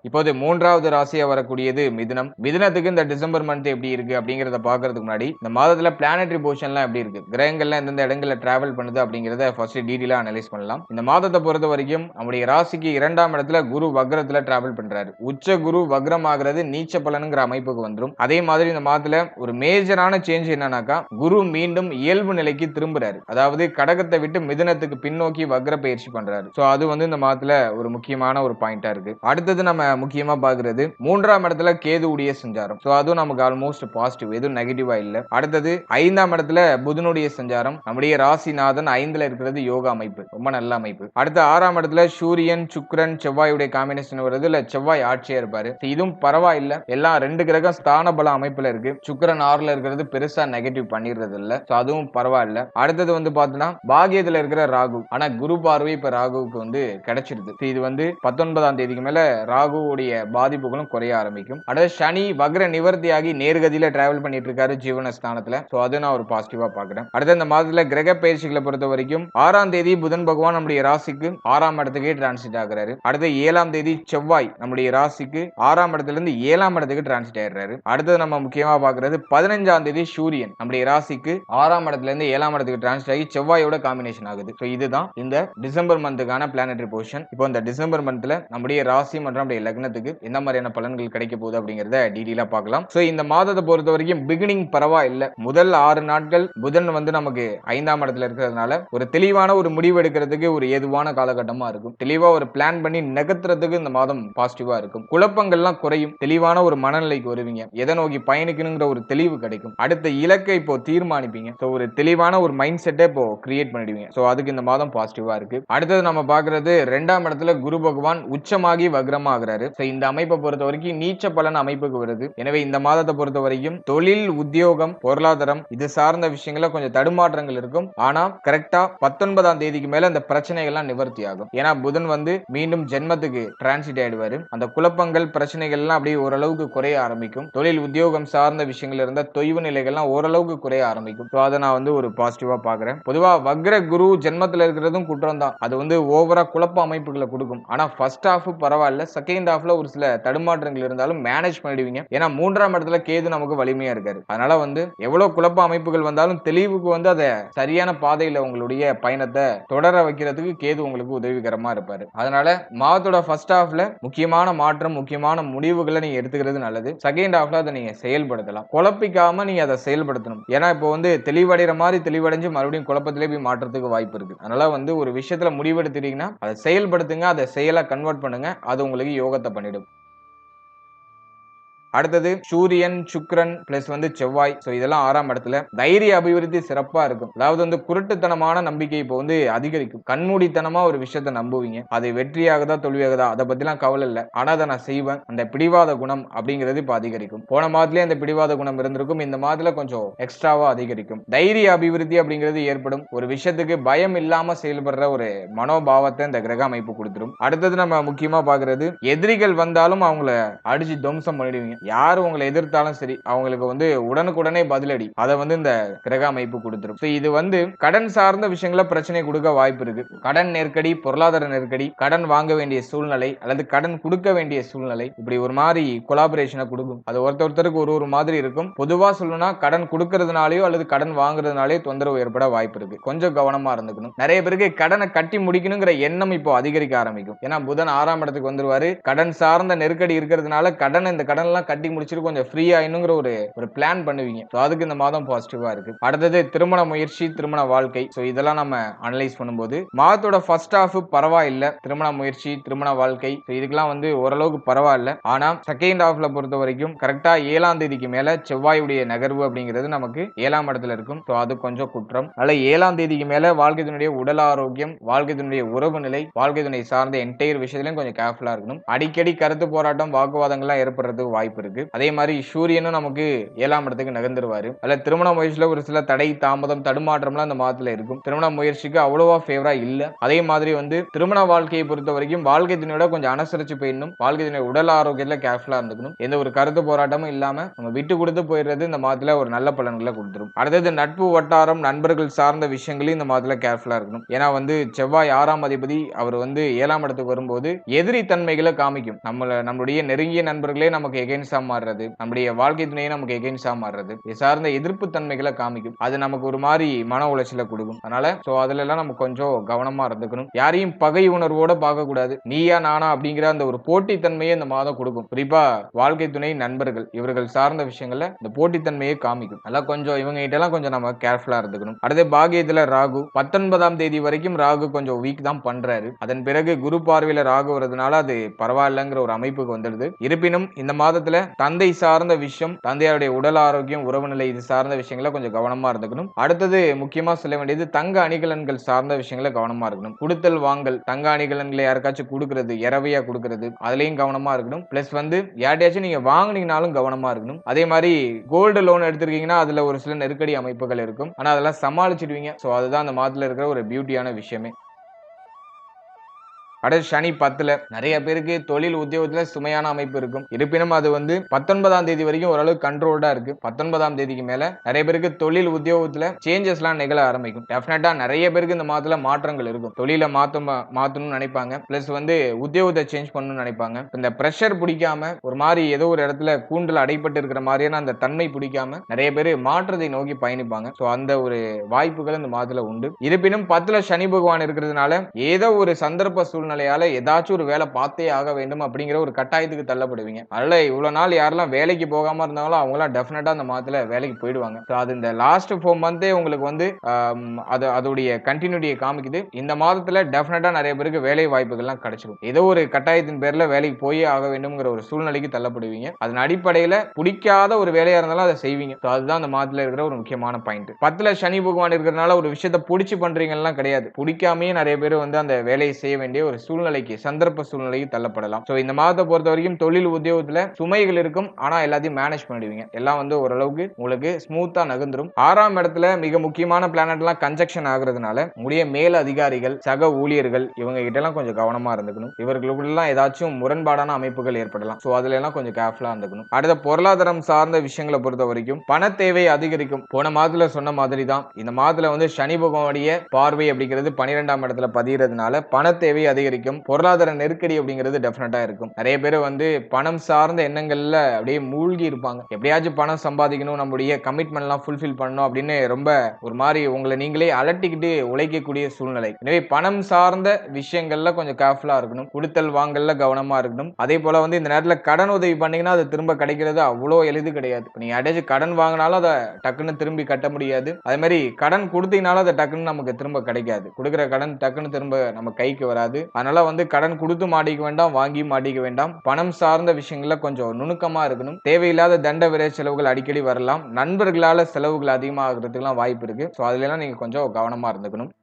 இப்போது 3வது ராசியா வரக்கூடியது மிதுனம். மிதுனத்துக்கு இந்த டிசம்பர் மந்த் எப்படி இருக்கு அப்படிங்கறத பாக்குறதுக்கு முன்னாடி இந்த மாதத்துல பிளானட்டரி பொசிஷன்லாம் எப்படி இருக்கு, கிரகங்கள்லாம் எந்தெந்த இடங்கள்ல டிராவல் பண்ணுது அப்படிங்கறத ஃபர்ஸ்ட் டீடைலா அனலைஸ் பண்ணலாம். இந்த மாதத்தை பொறுத்த வரைக்கும் நம்முடைய ராசிக்கு 2ஆம் இடத்துல குரு வக்ரத்துல டிராவல் பண்றாரு. உச்ச குரு வக்ரம் ஆகிறது நீச்ச பலனுங்கிற அமைப்புக்கு வந்துரும். அதே மாதிரி இந்த மாதத்துல ஒரு மேஜரான சேஞ்ச் என்னன்னாக்கா, குரு மீண்டும் இயல்பு நிலைக்கு திரும்புறாரு. அதாவது கடகத்தை விட்டு மிதுனத்துக்கு பின்னோக்கி வக்ர பயிற்சி பண்றாரு. சோ அது வந்து இந்த மாதத்துல ஒரு முக்கியமான ஒரு பாயிண்டா இருக்கு. அடுத்தது நம்ம முக்கியமா பாக்குறது 3ஆம் இடத்துல கேது உடைய சஞ்சாரம். சோ அதுவும் நமக்கு ஆல்மோஸ்ட் பாசிட்டிவ், எதுவும் நெகட்டிவா இல்ல. அடுத்தது 5ஆம் இடத்துல புதனுடைய சஞ்சாரம். நம்முடைய ராசிநாதன் 5ல இருக்கிறது யோகா அமைப்பு, ரொம்ப நல்ல அமைப்பு. அடுத்து 6ஆம் இடத்துல சூரியன் சுக்கிரன் செவ்வாயுடைய காம்பினேஷன் வருது, இல்ல செவ்வாய் ஆட்சியா இருப்பாரு. இதுவும் பரவாயில்ல, எல்லாம் 2 கிரகம் ஸ்தான பல அமைப்புல இருக்கு. சுக்கிரன் 6ல இருக்கிறது பெருசா நெகட்டிவ் பண்ணிடுறது இல்ல. சோ அதுவும் பரவாயில்ல. அடுத்தது வந்து பாத்தீங்கன்னா பாகியத்துல இருக்கிற ராகு, ஆனா குரு பார்வை இப்ப ராகுவுக்கு வந்து கிடைச்சிருது. இது வந்து 19ஆம் தேதிக்கு மேல ராகுவுடைய பாதிப்புகளும் குறைய ஆரம்பிக்கும். அடுத்து சனி வக்ர நிவர்த்தியாகி நேர்கதியில டிராவல் பண்ணிட்டு இருக்காரு ஜீவன ஸ்தானத்துல. சோ அது நான் ஒரு பாசிட்டிவா பாக்குறேன். அடுத்து இந்த மாதத்துல கிரக பயிற்சிகளை பொறுத்த வரைக்கும் 6ஆம் தேதி புதன் பகவான் நம்முடைய ராசிக்கு 6ஆம் இடத்துக்கே டிரான்சிட் ஆகுறாரு. அடுத்து 7ஆம் தேதி செவ்வாய் நம்முடைய ராசிக்கு 6ஆம் இடத்துல இருந்து 7ஆம் இடத்துக்கு டிரான்சிட் ஆயிடுறாரு. அடுத்தது நம்ம முக்கியமா பாக்குறது 15ஆம் தேதி சூரியன் நம்முடைய ராசிக்கு 6ஆம் இடத்துல இருந்து 7ஆம் இடத்துக்கு டிரான்சிட் ஆகி செவ்வாயோட காம்பினேஷன் ஆகுது. சோ இதுதான் இந்த டிசம்பர் மந்த்துக்கான பிளானட்டரி பொசிஷன். இப்போ இந்த டிசம்பர் மந்த்ல நம்முடைய ராசி மற்றும் நம்முடைய லக்னத்துக்கு என்ன மாதிரியான பலன்கள் கிடைக்க போகுது அப்படிங்கறத டீடைலா பார்க்கலாம். சோ இந்த மாதத்தை பொறுத்த வரைக்கும் பிகினிங் பரவாயில்ல. முதல் 6 நாட்கள் புதன் வந்து நமக்கு 5ஆம் இடத்துல இருக்கிறதுனால ஒரு தெளிவான ஒரு முடிவு எடுக்கிறதுக்கு ஒரு ஏதுவான காலகட்டமா இருக்கும். தெளிவா ஒரு பிளான் பண்ணி நகர்த்துறதுக்கு இந்த மாதம் பாசிட்டிவா இருக்கும். குழப்பங்கள்லாம் குறையும், தெளிவான ஒரு மனநிலைக்கு வருவீங்க, எதை நோக்கி பயணிக்கணுங்கிற ஒரு தெளிவு கிடைக்கும். அடுத்த இலக்கை இப்போ தீர்மானிப்பீங்க. சோ ஒரு தெளிவான ஒரு மைண்ட் செட்டை இப்போ கிரியேட் பண்ணிடுவீங்க. சோ அதுக்கு இந்த மாதம் பாசிட்டிவா இருக்கு. அடுத்தது நம்ம பாக்குறது 2ஆம் இடத்துல குரு பகவான் உச்சமாகி வக்ரமா ஆகுறாரு. சோ இந்த அமைப்பை பொறுத்த வரைக்கும் நீச்ச பலன் அமைப்புக்கு வருது. எனவே இந்த மாதத்தை பொறுத்த வரைக்கும் தொழில், உத்தியோகம், பொருளாதாரம் இது சார்ந்த விஷயங்கள கொஞ்சம் தடுமாற்றங்கள் இருக்கும். ஆனா கரெக்டா 19ஆம் தேதிக்கு மேல அந்த பிரச்சனைகள் எல்லாம் நிவர்த்தி ஆகும். ஏன்னா புதன் வந்து மீண்டும் ஜென்மத்துக்கு டிரான்சிட் ஆயிடுவாரு. அந்த குழப்பங்கள் பிரச்சனைகள் எல்லாம் அப்படியே ஓரளவுக்கு குறைய ஆரம்பிக்கும். தொழில் உத்தியோகம் சார்ந்த விஷயங்கள் இருந்த தொய்வு நிலைகள்லாம் ஓரளவுக்கு குறைய ஆரம்பிக்கும். சோ அதை நான் வந்து ஒரு பாசிட்டிவா பாக்குறேன். பொதுவா வக்ர குரு ஜென்மத்துல இருக்கிறதும் குற்றம் தான். அது வந்து ஓவரா குழப்ப அமைப்புகளை கொடுக்கும். ஆனா ஃபர்ஸ்ட் ஹாஃப் பரவாயில்ல, செகண்ட் ஹாஃப்ல ஒரு சில தடுமாற்றங்கள் இருந்தாலும் மேனேஜ் பண்ணிடுவீங்க. ஏன்னா 3ஆம் இடத்துல கேது நமக்கு வலிமையா இருக்காரு. அதனால வந்து எவ்வளவு குழப்ப அமைப்புகள் வந்தாலும் தெளிவுக்கு வந்து அதை சரியான பாதையில உங்களுடைய பயணத்தை தொடர வைக்கிறதுக்கு கேது உங்களுக்கு உதவிகரமா இருப்பாரு. அதனால மாதத்தோட ஃபர்ஸ்ட் ஹாஃப்ல முக்கியமான மாற்றம், முக்கியமான முடிவுகளை நீங்க எடுத்துக்கிறது நல்லது. செகண்ட் ஹாஃப்ல அதை நீங்க செயல்படுத்தலாம். குழப்பிக்காம நீங்க அதை செயல்படுத்தணும். ஏன்னா இப்போ வந்து தெளிவடைகிற மாதிரி தெளிவடைஞ்சு மறுபடியும் குழப்பத்திலே போய் மாற்றத்துக்கு வாய்ப்பு இருக்கு. அதனால வந்து ஒரு விஷயத்துல முடிவெடுத்துட்டீங்கன்னா அதை செயல்படுத்துங்க, அதை செயலா கன்வெர்ட் பண்ணுங்க. அது உங்களுக்கு யோகத்தை பண்ணிடும். அடுத்தது சூரியன் சுக்கிரன் பிளஸ் வந்து செவ்வாய். சோ இதெல்லாம் 6ஆம் இடத்துல தைரிய அபிவிருத்தி சிறப்பா இருக்கும். அதாவது வந்து குருட்டுத்தனமான நம்பிக்கை இப்போ வந்து அதிகரிக்கும். கண்மூடித்தனமா ஒரு விஷயத்தை நம்புவீங்க. அது வெற்றியாகுதா தோல்வியாகுதா அதை பத்திலாம் கவலை இல்லை, ஆனா அதை நான் செய்வேன். அந்த பிடிவாத குணம் அப்படிங்கிறது இப்ப அதிகரிக்கும். போன மாதத்திலே அந்த பிடிவாத குணம் இருந்திருக்கும், இந்த மாதத்துல கொஞ்சம் எக்ஸ்ட்ராவா அதிகரிக்கும். தைரிய அபிவிருத்தி அப்படிங்கிறது ஏற்படும். ஒரு விஷயத்துக்கு பயம் இல்லாம செயல்படுற ஒரு மனோபாவத்தை இந்த கிரக அமைப்பு கொடுத்துரும். அடுத்தது நம்ம முக்கியமா பாக்குறது எதிரிகள் வந்தாலும் அவங்கள அடிச்சு துவம்சம் பண்ணிடுவீங்க. யாரு உங்களை எதிர்த்தாலும் சரி அவங்களுக்கு வந்து உடனுக்குடனே பதிலடி அதை வந்து இந்த கிரக அமைப்பு கொடுத்துரும். இது வந்து கடன் சார்ந்த விஷயங்கள பிரச்சனை கொடுக்க வாய்ப்பு இருக்கு. கடன் நெருக்கடி, பொருளாதார நெருக்கடி, கடன் வாங்க வேண்டிய சூழ்நிலை அல்லது கடன் கொடுக்க வேண்டிய சூழ்நிலை, இப்படி ஒரு மாதிரி கொலாபரேஷனை கொடுக்கும். அது ஒருத்தருக்கு ஒரு மாதிரி இருக்கும். பொதுவா சொல்லணும்னா கடன் கொடுக்கறதுனாலயோ அல்லது கடன் வாங்குறதுனாலே தொந்தரவு ஏற்பட வாய்ப்பு இருக்கு. கொஞ்சம் கவனமா இருந்துக்கணும். நிறைய பேருக்கு கடனை கட்டி முடிக்கணுங்கிற எண்ணம் இப்போ அதிகரிக்க ஆரம்பிக்கும். ஏன்னா புதன் 6ஆம் இடத்துக்கு வந்துருவாரு. கடன் சார்ந்த நெருக்கடி இருக்கிறதுனால இந்த கடன் எல்லாம் கட்டி முடிச்சிட்டு கொஞ்சம் ஃப்ரீ ஆயினுங்கிற ஒரு பிளான் பண்ணுவீங்க. அதுக்கு இந்த மாதம் பாசிட்டிவா இருக்கு. அடுத்தது திருமண முயற்சி, திருமண வாழ்க்கை. இதெல்லாம் நம்ம அனலைஸ் பண்ணும்போது மாதத்தோட ஃபர்ஸ்ட் ஹாஃப் பரவாயில்ல. திருமண முயற்சி, திருமண வாழ்க்கை இதுக்கெல்லாம் வந்து ஓரளவுக்கு பரவாயில்ல. ஆனா செகண்ட் ஹாஃப்ல பொறுத்த வரைக்கும் கரெக்டா 7ஆம் தேதிக்கு மேல செவ்வாயுடைய நகர்வு அப்படிங்கிறது நமக்கு 7ஆம் இடத்துல இருக்கும். அது கொஞ்சம் குற்றம். அதனால 7ஆம் தேதிக்கு மேல வாழ்க்கை துணையுடைய உடல் ஆரோக்கியம், வாழ்க்கை துணையுடைய உறவு நிலை, வாழ்க்கை துணை சார்ந்த என்டையர் விஷயத்திலும் கொஞ்சம் கேர்ஃபுல்லா இருக்கணும். அடிக்கடி கருத்து போராட்டம், வாக்குவாதங்கள்லாம் ஏற்படுறதுக்கு வாய்ப்பு இருக்கு. அதே மாதிரி சூரியனும் நமக்கு 7ஆம் இடத்துக்கு நகர்ந்துருவாரு. அதுல திருமண முயற்சியில ஒரு சில தடை, தாமதம், தடுமாற்றம்லாம் இந்த மாதத்துல இருக்கும். திருமண முயற்சிக்கு அவ்வளவா ஃபேவரா இல்ல. அதே மாதிரி வந்து திருமண வாழ்க்கையை பொறுத்த வரைக்கும் வாழ்க்கை துணையோட கொஞ்சம் அனுசரிச்சு போயிடணும். வாழ்க்கை துணை உடல் ஆரோக்கியத்துல கேர்ஃபுல்லா இருந்துக்கணும். எந்த ஒரு கருத்து போராட்டமும் இல்லாம நம்ம விட்டு கொடுத்து போயிடுறது இந்த மாதத்துல ஒரு நல்ல பலன்களை கொடுத்துரும். அடுத்தது நட்பு வட்டாரம், நண்பர்கள் சார்ந்த விஷயங்களையும் இந்த மாதத்துல கேர்ஃபுல்லா இருக்கணும். ஏன்னா வந்து செவ்வாய் 6ஆம் அதிபதி அவர் வந்து 7ஆம் இடத்துக்கு வரும்போது எதிரி தன்மைகளை காமிக்கும். நம்மளுடைய நெருங்கிய நண்பர்களே நமக்கு எகென்ஸ்ட் எகென்ஸ்டா மாறுறது, நம்முடைய வாழ்க்கை துணையை நமக்கு எகென்ஸ்டா மாறுறது, இது சார்ந்த எதிர்ப்பு தன்மைகளை காமிக்கும். அது நமக்கு ஒரு மாதிரி மன உளைச்சலை கொடுக்கும். அதனால அதுல எல்லாம் நம்ம கொஞ்சம் கவனமா இருந்துக்கணும். யாரையும் பகை உணர்வோட பார்க்க கூடாது. நீயா நானா அப்படிங்கிற அந்த ஒரு போட்டித்தன்மையை இந்த மாதம் கொடுக்கும். குறிப்பா வாழ்க்கை துணை, நண்பர்கள் இவர்கள் சார்ந்த விஷயங்கள்ல இந்த போட்டித்தன்மையை காமிக்கும். அதெல்லாம் கொஞ்சம் இவங்க கிட்ட எல்லாம் கொஞ்சம் நம்ம கேர்ஃபுல்லா இருந்துக்கணும். அடுத்து பாகியத்துல ராகு 19ஆம் தேதி வரைக்கும் ராகு கொஞ்சம் வீக் தான் பண்றாரு. அதன் பிறகு குரு பார்வையில ராகு வரதுனால அது பரவாயில்லைங்கிற ஒரு அமைப்புக்கு வந்துடுது. இருப்பினும் இந்த மாதத்துல தந்தை சார்ந்த விஷயம், தந்தையாருடைய உடல் ஆரோக்கியம், உறவு நிலை இது சார்ந்த விஷயங்களை கொஞ்சம் கவனமா இருந்துக்கணும். அடுத்தது முக்கியமா சொல்ல வேண்டியது தங்க அணிகலன்கள் சார்ந்த விஷயங்களை கவனமா இருக்கணும். கொடுத்தல் வாங்கல், தங்க அணிகலன்களை யாருக்காச்சும் கொடுக்கறது, இரவையா கொடுக்கறது, அதுலயும் கவனமா இருக்கணும். பிளஸ் யார்ட்டையாச்சும் நீங்க வாங்குனீங்கனாலும் கவனமா இருக்கணும். அதே மாதிரி கோல்டு லோன் எடுத்திருக்கீங்கன்னா அதுல ஒரு சில நெருக்கடி அமைப்புகள் இருக்கும். ஆனா அதெல்லாம் சமாளிச்சிடுவீங்க. அதுதான் அந்த மாதத்துல இருக்கிற ஒரு பியூட்டியான விஷயமே. அடுத்து சனி 10ல நிறைய பேருக்கு தொழில் உத்தியோகத்துல சுமையான அமைப்பு இருக்கும். இருப்பினும் அது 19ஆம் தேதி வரைக்கும் ஓரளவு கண்ட்ரோல்டா இருக்கு. 19ஆம் தேதிக்கு மேல நிறைய பேருக்கு தொழில் உத்தியோகத்துல சேஞ்சஸ் எல்லாம் நிகழ ஆரம்பிக்கும். டெஃபினட்டா நிறைய பேருக்கு இந்த மாதத்துல மாற்றங்கள் இருக்கும். தொழில மாத்தணும்னு நினைப்பாங்க. பிளஸ் உத்தியோகத்தை சேஞ்ச் பண்ணணும்னு நினைப்பாங்க. இந்த பிரஷர் பிடிக்காம ஒரு மாதிரி ஏதோ ஒரு இடத்துல கூண்டுல அடைப்பட்டு இருக்கிற மாதிரியான அந்த தன்மை பிடிக்காம நிறைய பேர் மாற்றத்தை நோக்கி பயணிப்பாங்க. அந்த ஒரு வாய்ப்புகள் இந்த மாதத்துல உண்டு. இருப்பினும் 10ல சனி பகவான் இருக்கிறதுனால ஏதோ ஒரு சந்தர்ப்ப சூழ்நிலையால ஏதாச்சும் ஒரு வேலை பார்த்தே ஆக வேண்டும் அப்படிங்கிற ஒரு கட்டாயத்துக்கு தள்ளப்படுவீங்க. அதனால இவ்வளவு நாள் யாரெல்லாம் வேலைக்கு போகாம இருந்தாங்களோ அவங்க எல்லாம் டெஃபினட்டா அந்த மாதத்துல வேலைக்கு போயிடுவாங்க. அது இந்த லாஸ்ட் 4 மந்த்தே உங்களுக்கு அதோடைய கண்டினியூட்டியை காமிக்குது. இந்த மாதத்துல டெஃபினட்டா நிறைய பேருக்கு வேலை வாய்ப்புகள்லாம் கிடைச்சிடும். ஏதோ ஒரு கட்டாயத்தின் பேர்ல வேலைக்கு போயே ஆக வேண்டும்ங்கிற ஒரு சூழ்நிலைக்கு தள்ளப்படுவீங்க. அதன் அடிப்படையில பிடிக்காத ஒரு வேலையா இருந்தாலும் அதை செய்வீங்க. அதுதான் அந்த மாதத்துல இருக்கிற ஒரு முக்கியமான பாயிண்ட். 10ல சனி பகவான் இருக்கிறதுனால ஒரு விஷயத்தை பிடிச்சு பண்றீங்கலாம் கிடையாது. பிடிக்காமயே நிறைய பேர் அந்த வேலையை செய்ய வேண்டிய ஒரு சூழ்நிலைக்கு, சந்தர்ப்ப சூழ்நிலைக்கு தள்ளப்படலாம். இந்த மாதத்தை பொறுத்த வரைக்கும் தொழில் உத்தியோகத்துல சுமைகள் இருக்கும். ஆனா எல்லாத்தையும் மேனேஜ் பண்ணிடுவீங்க. எல்லாம் ஓரளவுக்கு உங்களுக்கு ஸ்மூத்தா நகர்ந்துரும். 6ஆம் இடத்துல மிக முக்கியமான பிளானட் எல்லாம் கன்ஜெக்ஷன் ஆகுறதுனால உங்களுடைய மேல் அதிகாரிகள், சக ஊழியர்கள் இவங்க கிட்ட எல்லாம் கொஞ்சம் கவனமா இருந்துக்கணும். இவர்களுக்குள்ள எல்லாம் ஏதாச்சும் முரண்பாடான அமைப்புகள் ஏற்படலாம். அதுல எல்லாம் கொஞ்சம் கேர்ஃபுல்லா இருந்துக்கணும். அடுத்த பொருளாதாரம் சார்ந்த விஷயங்களை பொறுத்த வரைக்கும் பண தேவை அதிகரிக்கும். போன மாதத்துல சொன்ன மாதிரி தான் இந்த மாதத்துல சனி பகவானுடைய பார்வை அப்படிங்கிறது 12ஆம் இடத்துல பதியறதுனால பண தேவை அதிகரிக்கும். பொருளாதார நெருக்கடி அப்படிங்கிறது டெஃபினட்டா இருக்கும். நிறைய பேர் பணம் சார்ந்த எண்ணங்கள்ல அப்படியே மூழ்கி இருப்பாங்க. எப்படியாச்சும் பணம் சம்பாதிக்கணும், நம்முடைய கமிட்மெண்ட் எல்லாம் ஃபுல்ஃபில் பண்ணணும் அப்படின்னு ரொம்ப ஒரு மாதிரி உங்களை நீங்களே அலட்டிக்கிட்டு உழைக்கக்கூடிய சூழ்நிலை. எனவே பணம் சார்ந்த விஷயங்கள்ல கொஞ்சம் கேர்ஃபுல்லா இருக்கணும். கொடுத்தல் வாங்கல்ல கவனமா இருக்கணும். அதே போல இந்த நேரத்துல கடன் உதவி பண்ணீங்கன்னா அது திரும்ப கிடைக்கிறது அவ்வளோ எளிது கிடையாது. நீங்க யாராச்சும் கடன் வாங்கினாலும் அதை டக்குன்னு திரும்பி கட்ட முடியாது. அதே மாதிரி கடன் கொடுத்தீங்கனாலும் அதை டக்குன்னு நமக்கு திரும்ப கிடைக்காது. கொடுக்குற கடன் டக்குன்னு திரும்ப நம்ம கைக்கு வராது. அதனால கடன் கொடுத்து மாட்டிக்க வேண்டாம், வாங்கி மாட்டிக்க வேண்டாம். பணம் சார்ந்த விஷயங்கள்ல கொஞ்சம் நுணுக்கமா இருக்கணும். தேவையில்லாத தண்ட விரை செலவுகள் அடிக்கடி வரலாம். நண்பர்களால செலவுகள் அதிகமாகிறதுக்கு வாய்ப்பு இருக்கு. அதுல எல்லாம் நீங்க கொஞ்சம் கவனமா இருந்துக்கணும்.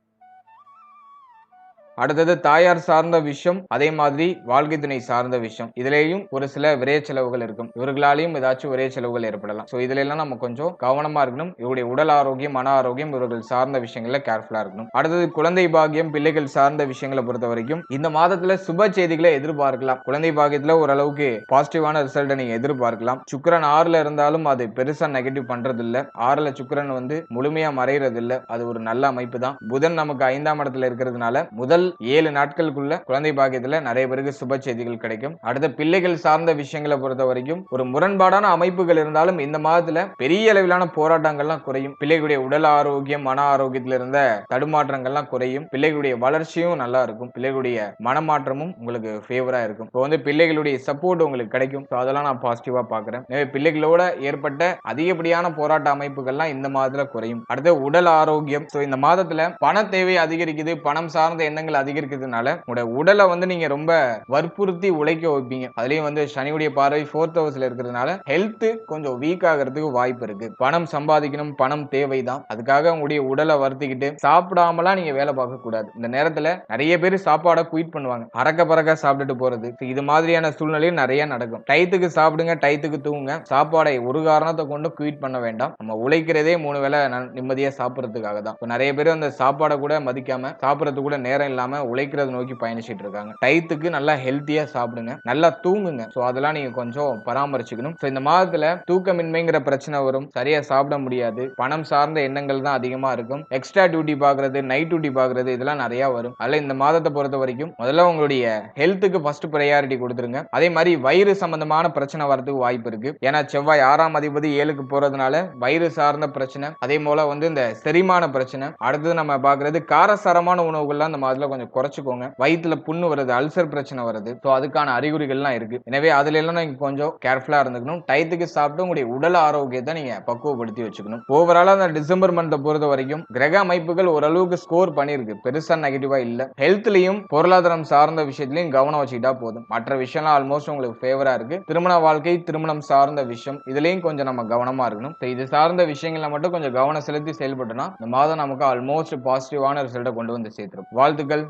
அடுத்தது தாயார் சார்ந்த விஷயம், அதே மாதிரி வாழ்க்கை துணை சார்ந்த விஷயம். இதுலயும் ஒரு சில விரைய செலவுகள் இருக்கும். இவர்களாலையும் ஏதாச்சும் விரைய செலவுகள் ஏற்படலாம். இதுல எல்லாம் நம்ம கொஞ்சம் கவனமா இருக்கணும். இவருடைய உடல் ஆரோக்கியம், மன ஆரோக்கியம் இவர்கள் சார்ந்த விஷயங்கள்ல கேர்ஃபுல்லா இருக்கணும். அடுத்தது குழந்தை பாக்கியம், பிள்ளைகள் சார்ந்த விஷயங்களை பொறுத்த வரைக்கும் இந்த மாதத்துல சுப செய்திகளை எதிர்பார்க்கலாம். குழந்தை பாக்கியத்துல ஓரளவுக்கு பாசிட்டிவான ரிசல்ட்டை நீங்க எதிர்பார்க்கலாம். சுக்கிரன் 6ல இருந்தாலும் அது பெருசா நெகட்டிவ் பண்றது இல்ல. 6ல சுக்கிரன் முழுமையா மறைறது இல்ல. அது ஒரு நல்ல அமைப்பு தான். புதன் நமக்கு 5ஆம் இடத்துல இருக்கிறதுனால முதல் 7 நாட்களுக்குள்ள குழந்தை பாக்கியத்துல நிறைய பேருக்கு சுப செய்திகள் கிடைக்கும். அடுத்த பிள்ளைகள் சார்ந்த விஷயங்களை பொறுத்த வரைக்கும் ஒரு முரண்பாடான அமைப்புகள் இருந்தாலும் இந்த மாதத்துல பெரிய அளவிலான போராட்டங்கள்லாம் குறையும். பிள்ளைகளுடைய உடல் ஆரோக்கியம், மன ஆரோக்கியத்துல இருந்த தடுமாற்றங்கள்லாம் குறையும். பிள்ளைகளுடைய வளர்ச்சியும் நல்லா இருக்கும். பிள்ளைகளுடைய மனமாற்றமும் உங்களுக்கு ஃபேவரா இருக்கும். பிள்ளைகளுடைய சப்போர்ட் உங்களுக்கு கிடைக்கும். அதெல்லாம் நான் பாசிட்டிவா பாக்குறேன். பிள்ளைகளோட ஏற்பட்ட அதிகப்படியான போராட்ட அமைப்புகள்லாம் இந்த மாதத்துல குறையும். அடுத்து உடல் ஆரோக்கியம். இந்த மாதத்துல பண தேவை அதிகரிக்குது. பணம் சார்ந்த எண்ணங்கள் அதிகரிக்கிறதுனால உங்களோட உடலை நீங்க ரொம்ப வற்புறுத்தி உழைக்க வைப்பீங்க. அதுலயும் சனியுடைய பார்வை 4th ஹவுஸ்ல இருக்கிறதுனால ஹெல்த் கொஞ்சம் வீக் ஆகிறதுக்கு வாய்ப்பு இருக்கு. பணம் சம்பாதிக்கணும், பணம் தேவைதான். அதுக்காக உங்களுடைய உடலை வருத்திக்கிட்டு சாப்பிடாமலாம் நீங்க வேலை பார்க்க கூடாது. இந்த நேரத்துல நிறைய பேர் சாப்பாடை குயிட் பண்ணுவாங்க. அறக்க பறக்க சாப்பிட்டுட்டு போறது. இது மாதிரியான சூழ்நிலையும் நிறைய நடக்கும். டயத்துக்கு சாப்பிடுங்க, டயத்துக்கு தூங்குங்க. சாப்பாடை ஒரு காரணத்தை கொண்டு குயிட் பண்ண வேண்டாம். நம்ம உழைக்கிறதே 3 வேளை நிம்மதியா சாப்பிடுறதுக்காக தான். நிறைய பேர் அந்த சாப்பாடை கூட மதிக்காம, சாப்பிடறதுக்கு கூட நேரம் இல்லாம இல்லாம உழைக்கிறது நோக்கி பயணிச்சிட்டு இருக்காங்க. டயத்துக்கு நல்லா ஹெல்த்தியா சாப்பிடுங்க, நல்லா தூங்குங்க. சோ அதெல்லாம் நீங்க கொஞ்சம் பராமரிச்சுக்கணும். சோ இந்த மாதத்துல தூக்கமின்மைங்கிற பிரச்சனை வரும், சரியா சாப்பிட முடியாது, பணம் சார்ந்த எண்ணங்கள் தான் அதிகமா இருக்கும், எக்ஸ்ட்ரா டியூட்டி பாக்குறது, நைட் டியூட்டி பாக்குறது, இதெல்லாம் நிறைய வரும். அதுல இந்த மாதத்தை பொறுத்த வரைக்கும் முதல்ல உங்களுடைய ஹெல்த்துக்கு ஃபர்ஸ்ட் பிரையாரிட்டி கொடுத்துருங்க. அதே மாதிரி வயிறு சம்பந்தமான பிரச்சனை வரதுக்கு வாய்ப்பு இருக்கு. ஏன்னா செவ்வாய் 6ஆம் அதிபதி 7க்கு போறதுனால வயிறு சார்ந்த பிரச்சனை, அதே போல வந்து இந்த செரிமான பிரச்சனை. அடுத்தது நம்ம பாக்குறது காரசாரமான உணவுகள்லாம் இந்த மாதத்துல கொஞ்சம் குறைச்சுக்கோங்க. வயிற்றுல புண்ணு வருது, அல்சர் பிரச்சனை வருது. சோ அதுக்கான அறிகுறிகள்லாம் இருக்கு. எனவே அதுல எல்லாம் நீங்க கொஞ்சம் கேர்ஃபுல்லா இருந்துக்கணும். டயத்துக்கு சாப்பிட்டு உங்களுடைய உடல் ஆரோக்கியத்தை நீங்க பக்குவப்படுத்தி வச்சுக்கணும். ஓவராலா அந்த டிசம்பர் மந்தை பொறுத்த வரைக்கும் கிரக அமைப்புகள் ஓரளவுக்கு ஸ்கோர் பண்ணிருக்கு, பெருசா நெகட்டிவா இல்ல. ஹெல்த்லயும் பொருளாதாரம் சார்ந்த விஷயத்திலையும் கவனம் வச்சுக்கிட்டா போதும். மற்ற விஷயம்லாம் ஆல்மோஸ்ட் உங்களுக்கு ஃபேவரா இருக்கு. திருமண வாழ்க்கை, திருமணம் சார்ந்த விஷயம், இதுலயும் கொஞ்சம் நம்ம கவனமா இருக்கணும். இது சார்ந்த விஷயங்களை மட்டும் கொஞ்சம் கவனம் செலுத்தி செயல்பட்டோம்னா இந்த மாதம் நமக்கு ஆல்மோஸ்ட் பாசிட்டிவான ரிசல்ட்டை கொண்டு வந்து சேர்த்துரும். வாழ்த்துக்கள்.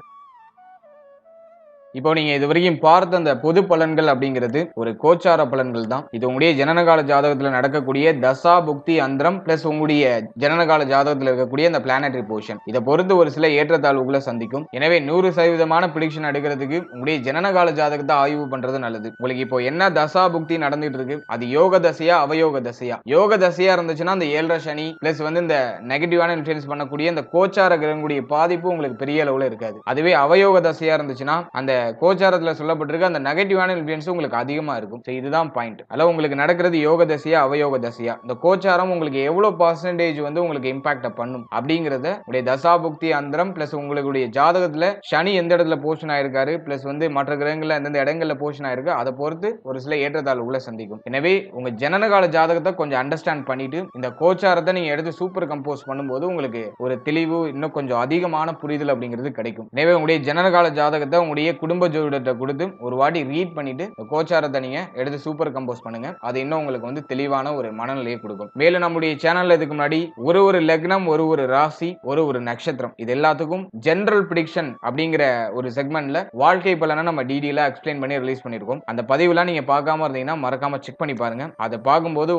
இப்போ நீங்க இது வரைக்கும் பார்த்த அந்த பொது பலன்கள் அப்படிங்கிறது ஒரு கோச்சார பலன்கள் தான். இது உங்களுடைய ஜனனகால ஜாதகத்துல நடக்கக்கூடிய தசா புக்தி அந்தரம் பிளஸ் உங்களுடைய ஜனனகால ஜாதகத்துல இருக்கக்கூடிய அந்த பிளானட்டரி பொசிஷன், இதை பொறுத்து ஒரு சில ஏற்றத்தாழ்வுகளை சந்திக்கும். எனவே 100% பிரிடிக்ஷன் எடுக்கிறதுக்கு உங்களுடைய ஜனனகால ஜாதகத்தை ஆய்வு பண்றது நல்லது. உங்களுக்கு இப்போ என்ன தசா புக்தி நடந்துட்டு இருக்கு, அது யோக தசையா அவயோக தசையா? யோக தசையா இருந்துச்சுன்னா அந்த 7.5 சனி பிளஸ் வந்து இந்த நெகட்டிவான இன்ஃபுளுன்ஸ் பண்ணக்கூடிய இந்த கோச்சார கிரகங்களுடைய பாதிப்பு உங்களுக்கு பெரிய அளவுல இருக்காது. அதுவே அவயோக தசையா இருந்துச்சுன்னா அந்த கோச்சாரத்துல சொல்லப்பட்டிருக்க அந்த நெகட்டிவான இன்ஃப்ளூயன்ஸ் உங்களுக்கு அதிகமா இருக்கும். இதுதான் பாயிண்ட். அதனால உங்களுக்கு நடக்கிறது யோக தசையா அவயோக தசையா, இந்த கோச்சாரம் உங்களுக்கு எவ்வளவு பர்சன்டேஜ் வந்து உங்களுக்கு இம்பாக்ட் பண்ணும் அப்படிங்கறத உடைய தசாபுக்தி அந்தரம் பிளஸ் உங்களுடைய ஜாதகத்துல சனி எந்த இடத்துல போஷன் ஆயிருக்காரு பிளஸ் வந்து மற்ற கிரகங்கள்ல எந்தெந்த இடங்கள்ல போஷன் ஆயிருக்கு அதை பொறுத்து ஒரு சில ஏற்றத்தாழ்வுகளை சந்திக்கும். எனவே உங்க ஜனனகால ஜாதகத்தை கொஞ்சம் அண்டர்ஸ்டாண்ட் பண்ணிட்டு இந்த கோச்சாரத்தை நீங்க எடுத்து சூப்பர் கம்போஸ் பண்ணும்போது உங்களுக்கு ஒரு தெளிவு, இன்னும் கொஞ்சம் அதிகமான புரிதல் அப்படிங்கிறது கிடைக்கும். எனவே உங்களுடைய ஜனனகால ஜாதகத்தை உங்களுடைய குடும்ப ஜோதிடத்தை கொடுத்து ஒரு வாட்டி ரீட் பண்ணிட்டு கோச்சாரத்தை நீங்க எடுத்து சூப்பர் கம்போஸ் பண்ணுங்க. அது இன்னும் உங்களுக்கு வந்து தெளிவான ஒரு மனநிலையை கொடுக்கும். மேலும் நம்முடைய சேனல்ல இதுக்கு முன்னாடி ஒரு லக்னம், ஒரு ராசி, ஒரு நட்சத்திரம், இது எல்லாத்துக்கும் ஜெனரல் பிரிடிக்ஷன் அப்படிங்கிற ஒரு செக்மெண்ட்ல வாழ்க்கை பலனை நம்ம டீடைலா எக்ஸ்பிளைன் பண்ணி ரிலீஸ் பண்ணிருக்கோம். அந்த பதிவுலாம் நீங்க பார்க்காம இருந்தீங்கன்னா மறக்காம செக் பண்ணி பாருங்க. அதை பார்க்கும்போது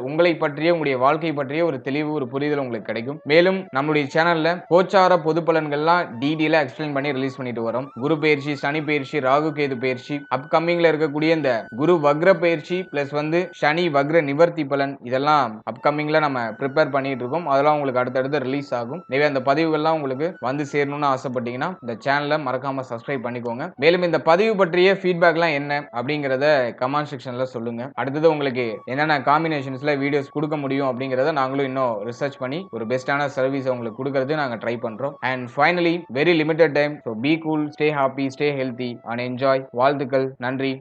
உங்களை பற்றிய உங்களுடைய வாழ்க்கை பற்றிய ஒரு தெளிவு, ஒரு புரிதல் உங்களுக்கு கிடைக்கும். மேலும் நம்முடைய சேனல்ல கோச்சார பொது பலன்கள்லாம் டீடைலா எக்ஸ்பிளைன் பண்ணி ரிலீஸ் பண்ணிட்டு வரோம். குரு பயிற்சி, சனி பயிற்சி, ராகு கேது பயிற்சி, அப்கமிங்ல இருக்கக்கூடிய இந்த குரு வக்ர பயிற்சி பிளஸ் வந்து சனி வக்ர நிவர்த்தி பலன், இதெல்லாம் அப்கமிங்ல நம்ம ப்ரிப்பேர் பண்ணிட்டு இருக்கோம். அதெல்லாம் உங்களுக்கு அடுத்தடுத்து ரிலீஸ் ஆகும். எனவே அந்த பதிவுகள்லாம் உங்களுக்கு வந்து சேரணும்னு ஆசைப்பட்டீங்கன்னா இந்த சேனலை மறக்காம சப்ஸ்கிரைப் பண்ணிக்கோங்க. மேலும் இந்த பதிவு பற்றிய ஃபீட்பேக்லாம் என்ன அப்படிங்கறத கமெண்ட் செக்ஷன்ல சொல்லுங்க. அடுத்தது உங்களுக்கு என்னென்ன காம்பினேஷன்ஸ்ல வீடியோஸ் கொடுக்க முடியும் அப்படிங்கறத நாங்களும் இன்னும் ரிசர்ச் பண்ணி ஒரு பெஸ்டான சர்வீஸ் உங்களுக்கு கொடுக்கறது நாங்க ட்ரை பண்றோம். And finally very limited time, so be cool, stay happy, stay healthy and enjoy. வாழ்த்துக்கள். நன்றி.